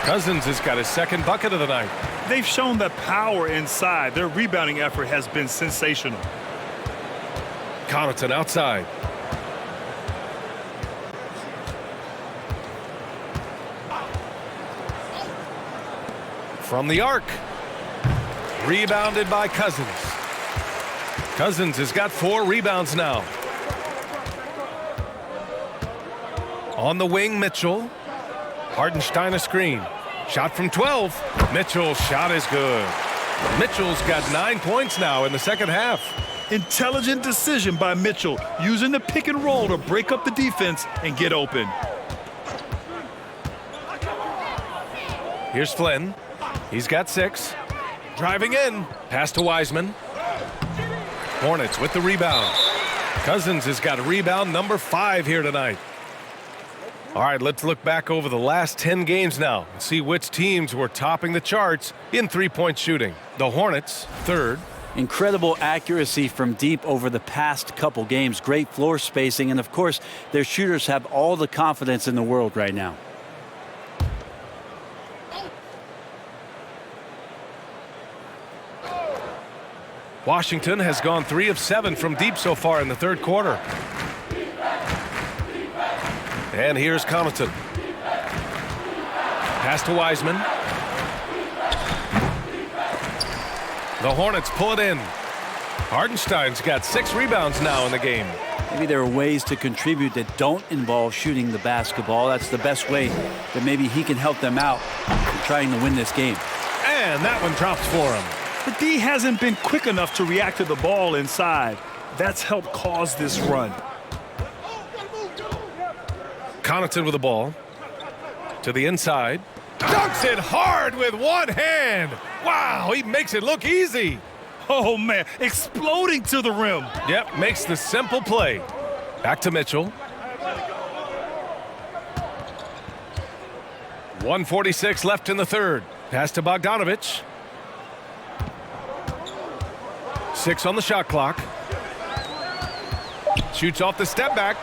Cousins has got his second bucket of the night. They've shown the power inside. Their rebounding effort has been sensational. Connaughton outside. From the arc. Rebounded by Cousins. Cousins has got 4 rebounds now. On the wing, Mitchell. Hartenstein a screen. Shot from 12. Mitchell's shot is good. Mitchell's got 9 points now in the second half. Intelligent decision by Mitchell, using the pick and roll to break up the defense and get open. Here's Flynn. He's got 6. Driving in. Pass to Wiseman. Hornets with the rebound. Cousins has got a rebound number 5 here tonight. All right, let's look back over the last 10 games now and see which teams were topping the charts in three-point shooting. The Hornets, third. Incredible accuracy from deep over the past couple games. Great floor spacing, and of course, their shooters have all the confidence in the world right now. Washington has gone 3 of 7 from deep so far in the third quarter. And here's Connaughton. Pass to Wiseman. The Hornets pull it in. Hardenstein's got 6 rebounds now in the game. Maybe there are ways to contribute that don't involve shooting the basketball. That's the best way that maybe he can help them out in trying to win this game. And that one drops for him. The D hasn't been quick enough to react to the ball inside. That's helped cause this run. Connaughton with the ball. To the inside. Dunks it hard with one hand. Wow, he makes it look easy. Oh, man, exploding to the rim. Yep, makes the simple play. Back to Mitchell. 1:46 left in the third. Pass to Bogdanovich. 6 on the shot clock. Shoots off the step back.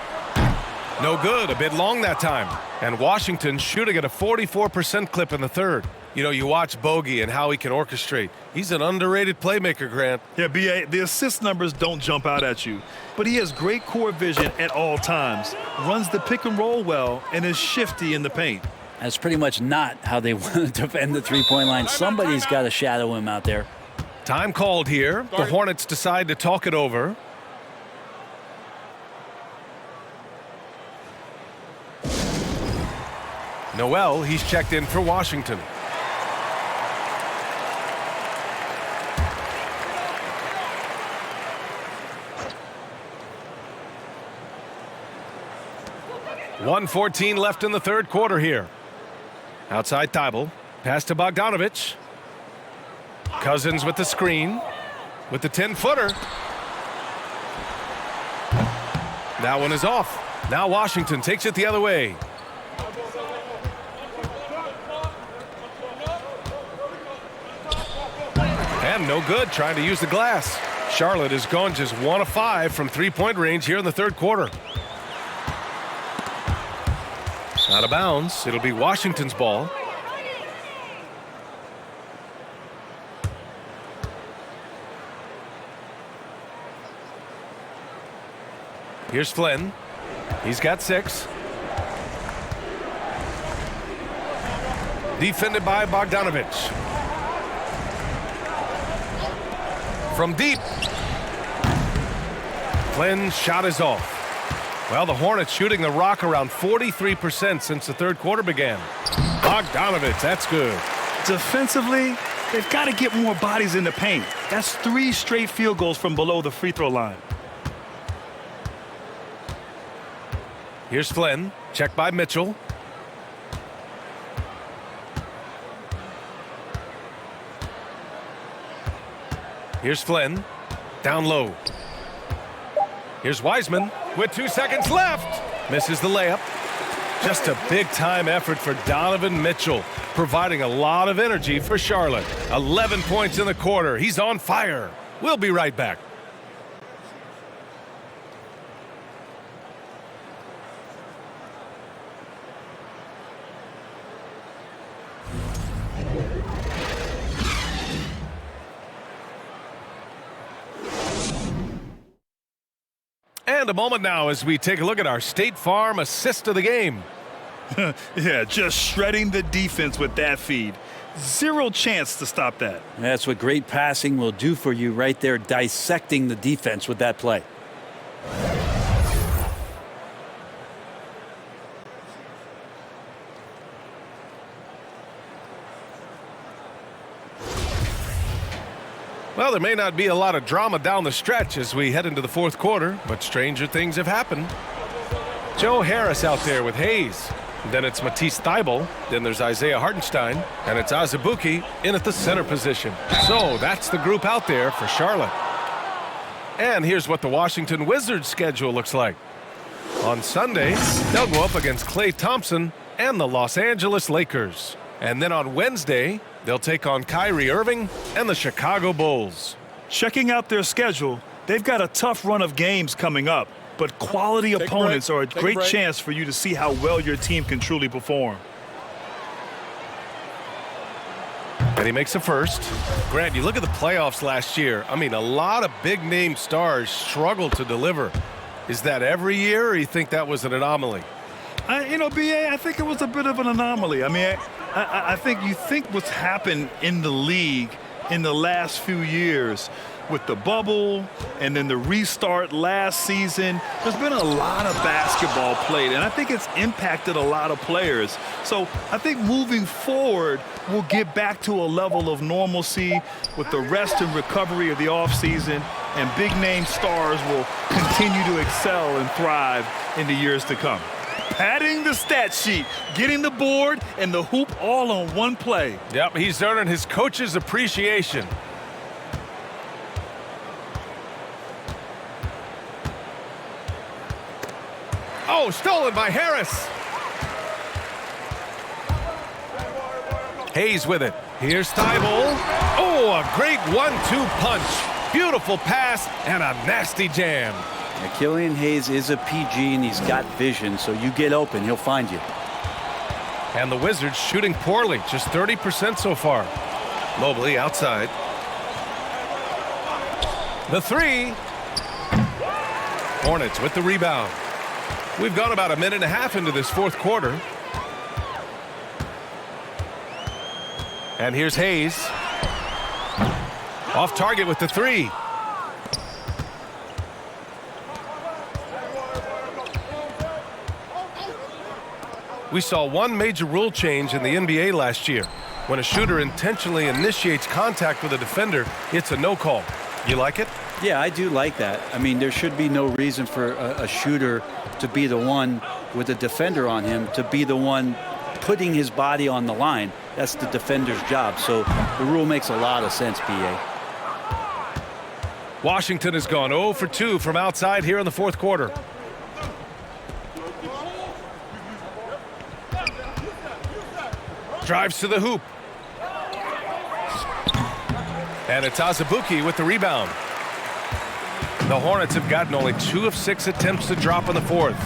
No good, a bit long that time. And Washington shooting at a 44% clip in the third. You know, you watch Bogey and how he can orchestrate. He's an underrated playmaker, Grant. Yeah, B.A., the assist numbers don't jump out at you, but he has great core vision at all times, runs the pick and roll well, and is shifty in the paint. That's pretty much not how they want to defend the three-point line. Somebody's got to shadow him out there. Time called here. The Hornets decide to talk it over. Noel, he's checked in for Washington. .114 left in the third quarter here. Outside Thibault. Pass to Bogdanovich. Cousins with the screen. With the 10-footer. That one is off. Now Washington takes it the other way. And no good, trying to use the glass. Charlotte is going just 1 of 5 from three-point range here in the third quarter. Out of bounds. It'll be Washington's ball. Here's Flynn. He's got 6. Defended by Bogdanovich. From deep. Flynn's shot is off. Well, the Hornets shooting the rock around 43% since the third quarter began. Bogdanovich, that's good. Defensively, they've got to get more bodies in the paint. That's 3 straight field goals from below the free throw line. Here's Flynn. Checked by Mitchell. Here's Flynn. Down low. Here's Wiseman with 2 seconds left. Misses the layup. Just a big-time effort for Donovan Mitchell, providing a lot of energy for Charlotte. 11 points in the quarter. He's on fire. We'll be right back. And a moment now as we take a look at our State Farm assist of the game. Yeah, just shredding the defense with that feed. 0 chance to stop that. That's what great passing will do for you right there, dissecting the defense with that play. Well, there may not be a lot of drama down the stretch as we head into the fourth quarter, but stranger things have happened. Joe Harris out there with Hayes. Then it's Matisse Thybulle. Then there's Isaiah Hartenstein. And it's Azubuike in at the center position. So that's the group out there for Charlotte. And here's what the Washington Wizards schedule looks like. On Sunday, they'll go up against Klay Thompson and the Los Angeles Lakers. And then on Wednesday, they'll take on Kyrie Irving and the Chicago Bulls. Checking out their schedule, they've got a tough run of games coming up, but quality opponents are a great chance for you to see how well your team can truly perform. And he makes a first. Grant, you look at the playoffs last year. I mean, a lot of big-name stars struggled to deliver. Is that every year, or you think that was an anomaly? BA, I think it was a bit of an anomaly. I mean, I think you think what's happened in the league in the last few years with the bubble and then the restart last season, there's been a lot of basketball played, and I think it's impacted a lot of players. So I think moving forward, we'll get back to a level of normalcy with the rest and recovery of the offseason, and big-name stars will continue to excel and thrive in the years to come. Padding the stat sheet, getting the board and the hoop all on one play. Yep, he's earning his coach's appreciation. Oh, stolen by Harris. Hayes with it. Here's Thibault. Oh, a great 1-2 punch. Beautiful pass and a nasty jam. Now, Killian Hayes is a PG, and he's got vision, so you get open, he'll find you. And the Wizards shooting poorly, just 30% so far. Mobley outside. The three. Hornets with the rebound. We've gone about a minute and a half into this fourth quarter. And here's Hayes. Off target with the three. We saw one major rule change in the NBA last year. When a shooter intentionally initiates contact with a defender, it's a no call. You like it? Yeah, I do like that. I mean, there should be no reason for a shooter to be the one with a defender on him, to be the one putting his body on the line. That's the defender's job. So the rule makes a lot of sense, BA. Washington has gone 0 for 2 from outside here in the fourth quarter. Drives to the hoop. And it's Azubuike with the rebound. The Hornets have gotten only 2 of 6 attempts to drop in the fourth.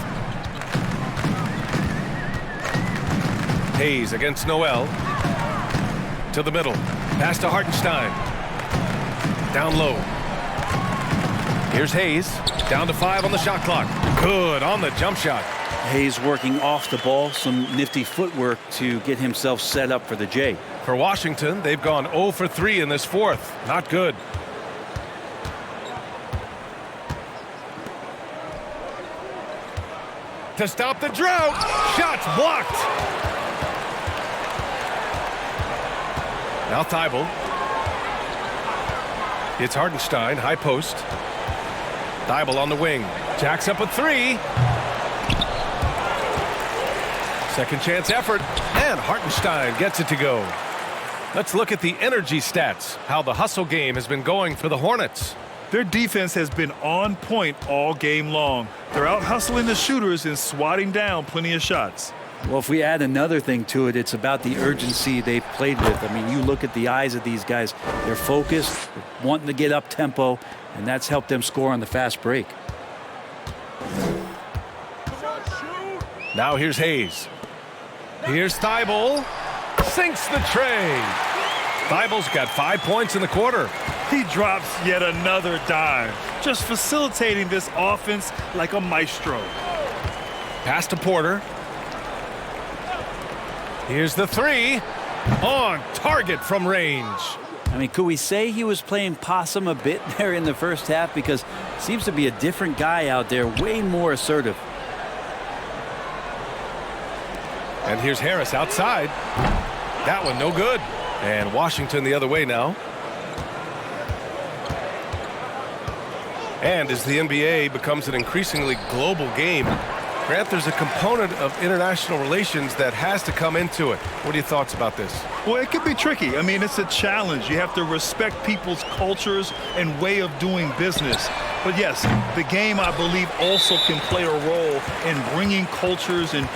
Hayes against Noel. To the middle. Pass to Hartenstein. Down low. Here's Hayes. Down to 5 on the shot clock. Good on the jump shot. Hayes working off the ball, some nifty footwork to get himself set up for the J. For Washington, they've gone 0 for 3 in this fourth. Not good. To stop the drought. Shots blocked. Now Thibault. It's Hartenstein, high post. Thibault on the wing. Jacks up a 3. Second chance effort, and Hartenstein gets it to go. Let's look at the energy stats, how the hustle game has been going for the Hornets. Their defense has been on point all game long. They're out hustling the shooters and swatting down plenty of shots. Well, if we add another thing to it, it's about the urgency they've played with. I mean, you look at the eyes of these guys. They're focused, wanting to get up tempo, and that's helped them score on the fast break. Now here's Hayes. Here's Thibault. Sinks the tray. Thibault's got 5 points in the quarter. He drops yet another dime, just facilitating this offense like a maestro. Pass to Porter. Here's the 3. On target from range. I mean, could we say he was playing possum a bit there in the first half? Because it seems to be a different guy out there, way more assertive. And here's Harris outside. That one no good. And Washington the other way now. And as the NBA becomes an increasingly global game, Grant, there's a component of international relations that has to come into it. What are your thoughts about this? Well, it could be tricky. I mean, it's a challenge. You have to respect people's cultures and way of doing business. But yes, the game, I believe, also can play a role in bringing cultures and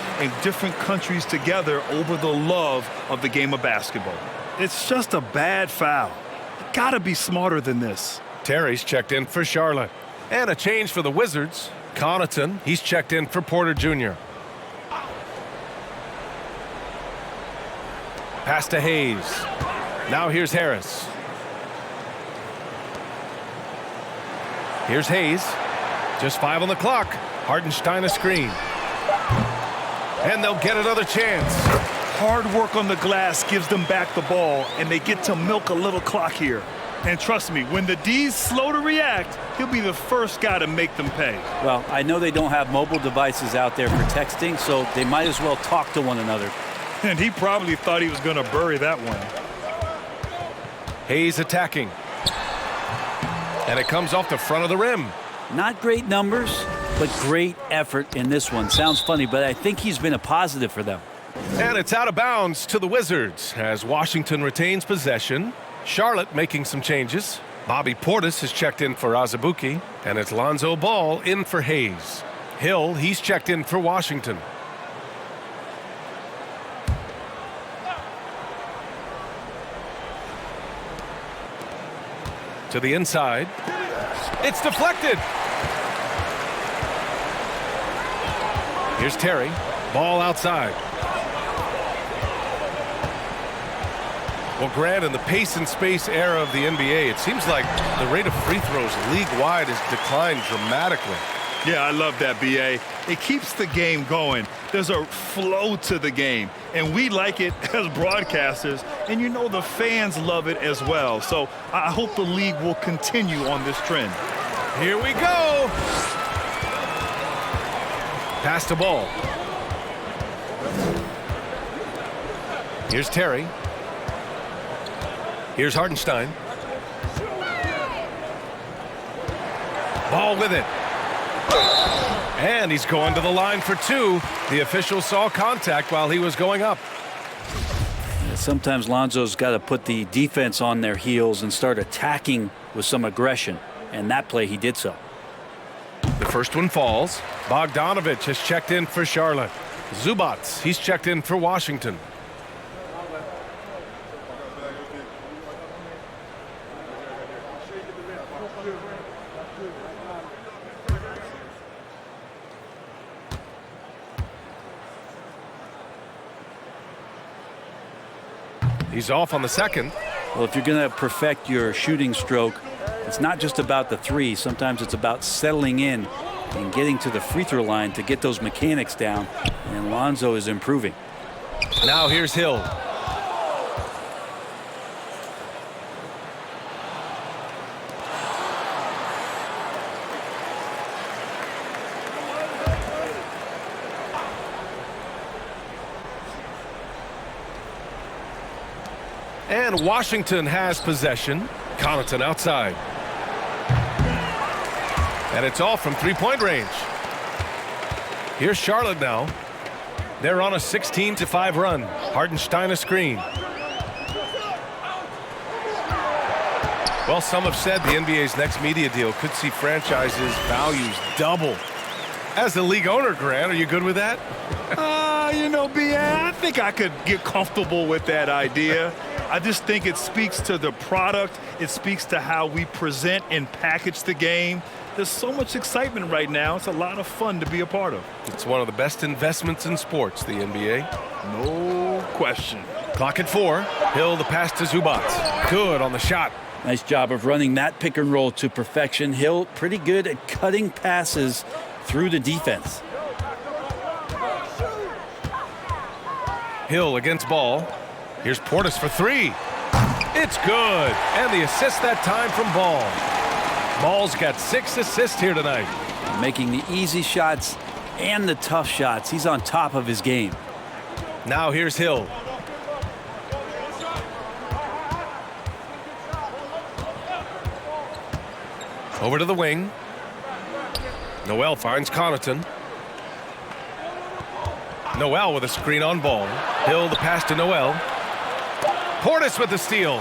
different countries together over the love of the game of basketball. It's just a bad foul. You gotta be smarter than this. Terry's checked in for Charlotte. And a change for the Wizards. Connaughton, he's checked in for Porter Jr. Pass to Hayes. Now here's Harris. Here's Hayes. Just 5 on the clock. Hartenstein a screen. And they'll get another chance. Hard work on the glass gives them back the ball, and they get to milk a little clock here. And trust me, when the D's slow to react, he'll be the first guy to make them pay. Well, I know they don't have mobile devices out there for texting, so they might as well talk to one another. And he probably thought he was going to bury that one. Hayes attacking. And it comes off the front of the rim. Not great numbers, but great effort in this one. Sounds funny, but I think he's been a positive for them. And it's out of bounds to the Wizards as Washington retains possession. Charlotte making some changes. Bobby Portis has checked in for Azubuike, and it's Lonzo Ball in for Hayes. Hill, he's checked in for Washington. To the inside. It's deflected. Here's Terry. Ball outside. Well, Grant, in the pace and space era of the NBA, it seems like the rate of free throws league-wide has declined dramatically. Yeah, I love that, B.A. It keeps the game going. There's a flow to the game, and we like it as broadcasters, and you know the fans love it as well. So I hope the league will continue on this trend. Here we go. Pass to Ball. Here's Terry. Here's Hartenstein. Ball with it. And he's going to the line for 2. The official saw contact while he was going up. Sometimes Lonzo's got to put the defense on their heels and start attacking with some aggression. And that play, he did so. The first one falls. Bogdanovich has checked in for Charlotte. Zubats, he's checked in for Washington. He's off on the second. Well, if you're going to perfect your shooting stroke, it's not just about the three. Sometimes it's about settling in and getting to the free throw line to get those mechanics down. And Lonzo is improving. Now here's Hill. And Washington has possession. Connaughton outside. And it's all from three-point range. Here's Charlotte now. They're on a 16-5 run. Hartenstein a screen. Well, some have said the NBA's next media deal could see franchises' values double. As the league owner, Grant, are you good with that? You know, B.A., I think I could get comfortable with that idea. I just think it speaks to the product. It speaks to how we present and package the game. There's so much excitement right now. It's a lot of fun to be a part of. It's one of the best investments in sports, the NBA. No question. Clock at 4. Hill, the pass to Zubats. Good on the shot. Nice job of running that pick and roll to perfection. Hill pretty good at cutting passes through the defense. Hill against Ball. Here's Portis for 3. It's good. And the assist that time from Ball. Ball's got 6 assists here tonight. Making the easy shots and the tough shots. He's on top of his game. Now here's Hill. Over to the wing. Noel finds Connaughton. Noel with a screen on ball. Hill the pass to Noel. Portis with the steal.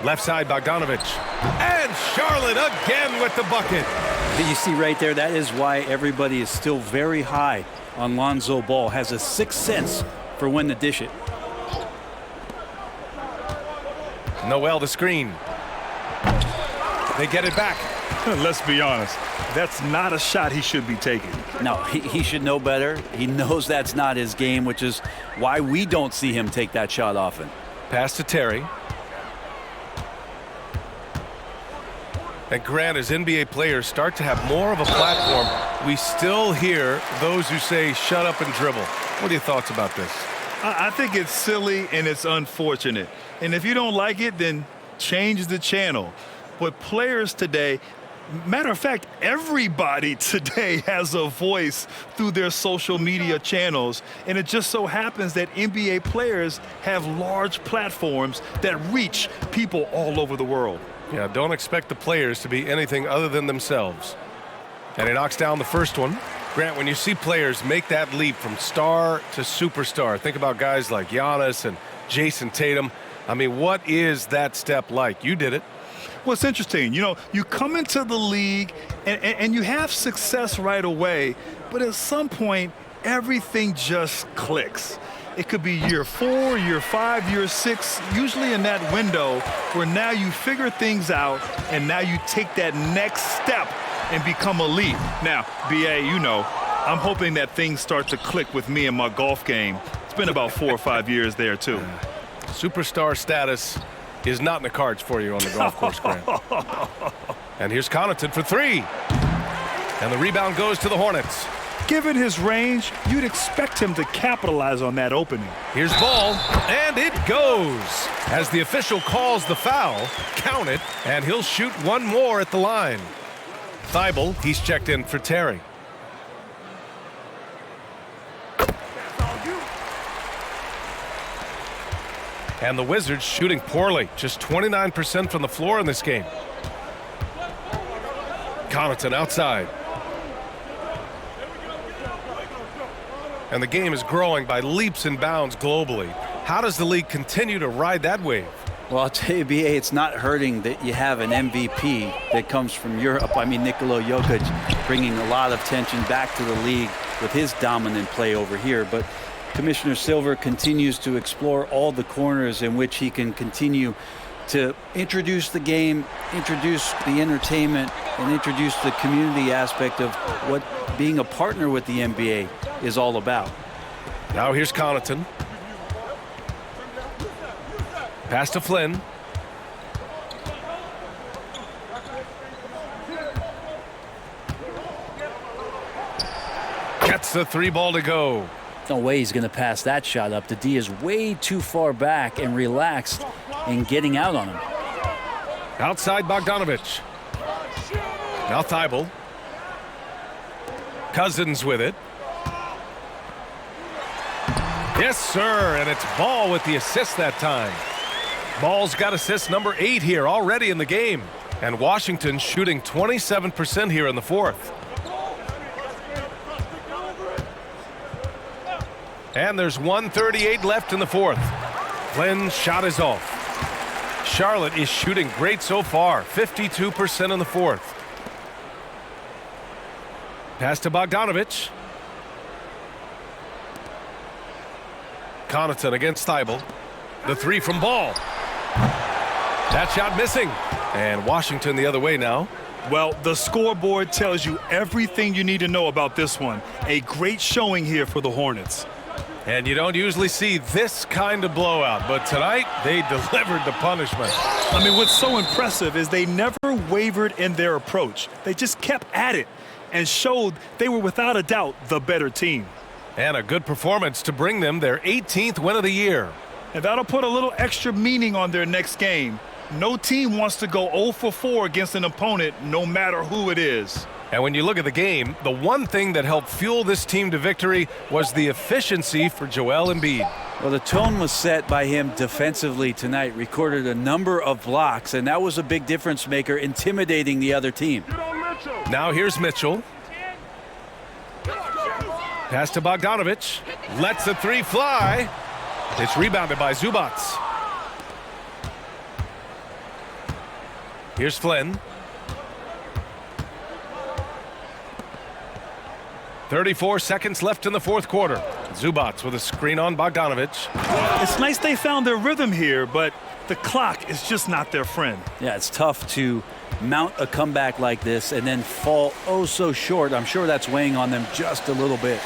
Left side, Bogdanovich. And Charlotte again with the bucket. You see right there, that is why everybody is still very high on Lonzo Ball. Has a sixth sense for when to dish it. Noel the screen. They get it back. Let's be honest. That's not a shot he should be taking. No, he should know better. He knows that's not his game, which is why we don't see him take that shot often. Pass to Terry. And Grant, as NBA players start to have more of a platform, we still hear those who say shut up and dribble. What are your thoughts about this? I think it's silly and it's unfortunate. And if you don't like it, then change the channel. But players today, matter of fact, everybody today has a voice through their social media channels. And it just so happens that NBA players have large platforms that reach people all over the world. Yeah, don't expect the players to be anything other than themselves. And he knocks down the first one. Grant, when you see players make that leap from star to superstar, think about guys like Giannis and Jason Tatum. I mean, what is that step like? You did it. Well, it's interesting. You know, you come into the league and you have success right away, but at some point, everything just clicks. It could be year 4, year 5, year 6, usually in that window where now you figure things out and now you take that next step and become elite. Now, BA, you know, I'm hoping that things start to click with me in my golf game. It's been about 4 or 5 years there, too. Superstar status is not in the cards for you on the golf course, Grant. And here's Connaughton for 3. And the rebound goes to the Hornets. Given his range, you'd expect him to capitalize on that opening. Here's ball, and it goes. As the official calls the foul, count it, and he'll shoot one more at the line. Thibault, he's checked in for Terry. And the Wizards shooting poorly, just 29% from the floor in this game. Connaughton outside. And the game is growing by leaps and bounds globally. How does the league continue to ride that wave? Well, I'll tell you, BA, it's not hurting that you have an MVP that comes from Europe. I mean, Nikola Jokic bringing a lot of tension back to the league with his dominant play over here. But Commissioner Silver continues to explore all the corners in which he can continue to introduce the game, introduce the entertainment, and introduce the community aspect of what being a partner with the NBA is all about. Now here's Connaughton. Pass to Flynn. Gets the 3 ball to go. No way he's going to pass that shot up. The D is way too far back and relaxed in getting out on him. Outside Bogdanovich. Now Thibault. Cousins with it. Yes, sir, and it's Ball with the assist that time. Ball's got assist number 8 here already in the game. And Washington shooting 27% here in the fourth. And there's 1:38 left in the fourth. Flynn's shot is off. Charlotte is shooting great so far, 52% in the fourth. Pass to Bogdanovich. Connaughton against Thibault. The 3 from Ball. That shot missing. And Washington the other way now. Well, the scoreboard tells you everything you need to know about this one. A great showing here for the Hornets. And you don't usually see this kind of blowout, but tonight they delivered the punishment. I mean, what's so impressive is they never wavered in their approach. They just kept at it and showed they were without a doubt the better team. And a good performance to bring them their 18th win of the year. And that'll put a little extra meaning on their next game. No team wants to go 0 for 4 against an opponent, no matter who it is. And when you look at the game, the one thing that helped fuel this team to victory was the efficiency for Joel Embiid. Well, the tone was set by him defensively tonight. Recorded a number of blocks, and that was a big difference maker, intimidating the other team. Now here's Mitchell. Pass to Bogdanovich. Lets the three fly. It's rebounded by Zubac. Here's Flynn. 34 seconds left in the fourth quarter. Zubac with a screen on Bogdanovich. It's nice they found their rhythm here, but the clock is just not their friend. Yeah, it's tough to mount a comeback like this and then fall oh so short. I'm sure that's weighing on them just a little bit.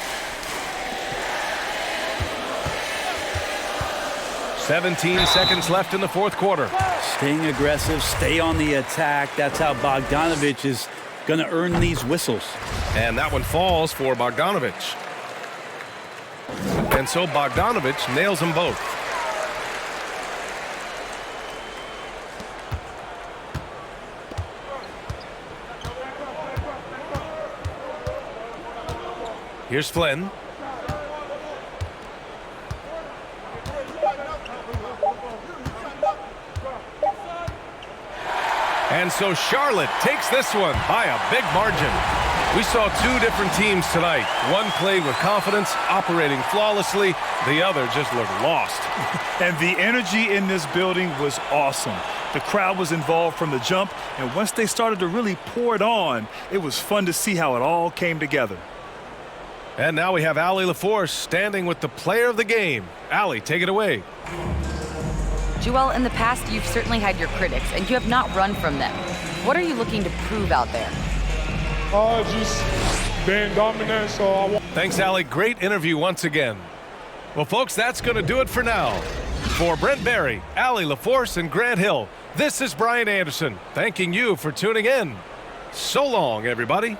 17 seconds left in the fourth quarter. Staying aggressive, stay on the attack. That's how Bogdanovich is going to earn these whistles. And that one falls for Bogdanovich. And so Bogdanovich nails them both. Here's Flynn. And so Charlotte takes this one by a big margin. We saw two different teams tonight. One played with confidence, operating flawlessly. The other just looked lost. And the energy in this building was awesome. The crowd was involved from the jump, and once they started to really pour it on, it was fun to see how it all came together. And now we have Allie LaForce standing with the player of the game. Allie, take it away. Joel, in the past, you've certainly had your critics, and you have not run from them. What are you looking to prove out there? Just being dominant, so I want. Thanks, Allie. Great interview once again. Well, folks, that's going to do it for now. For Brent Barry, Allie LaForce, and Grant Hill, this is Brian Anderson, thanking you for tuning in. So long, everybody.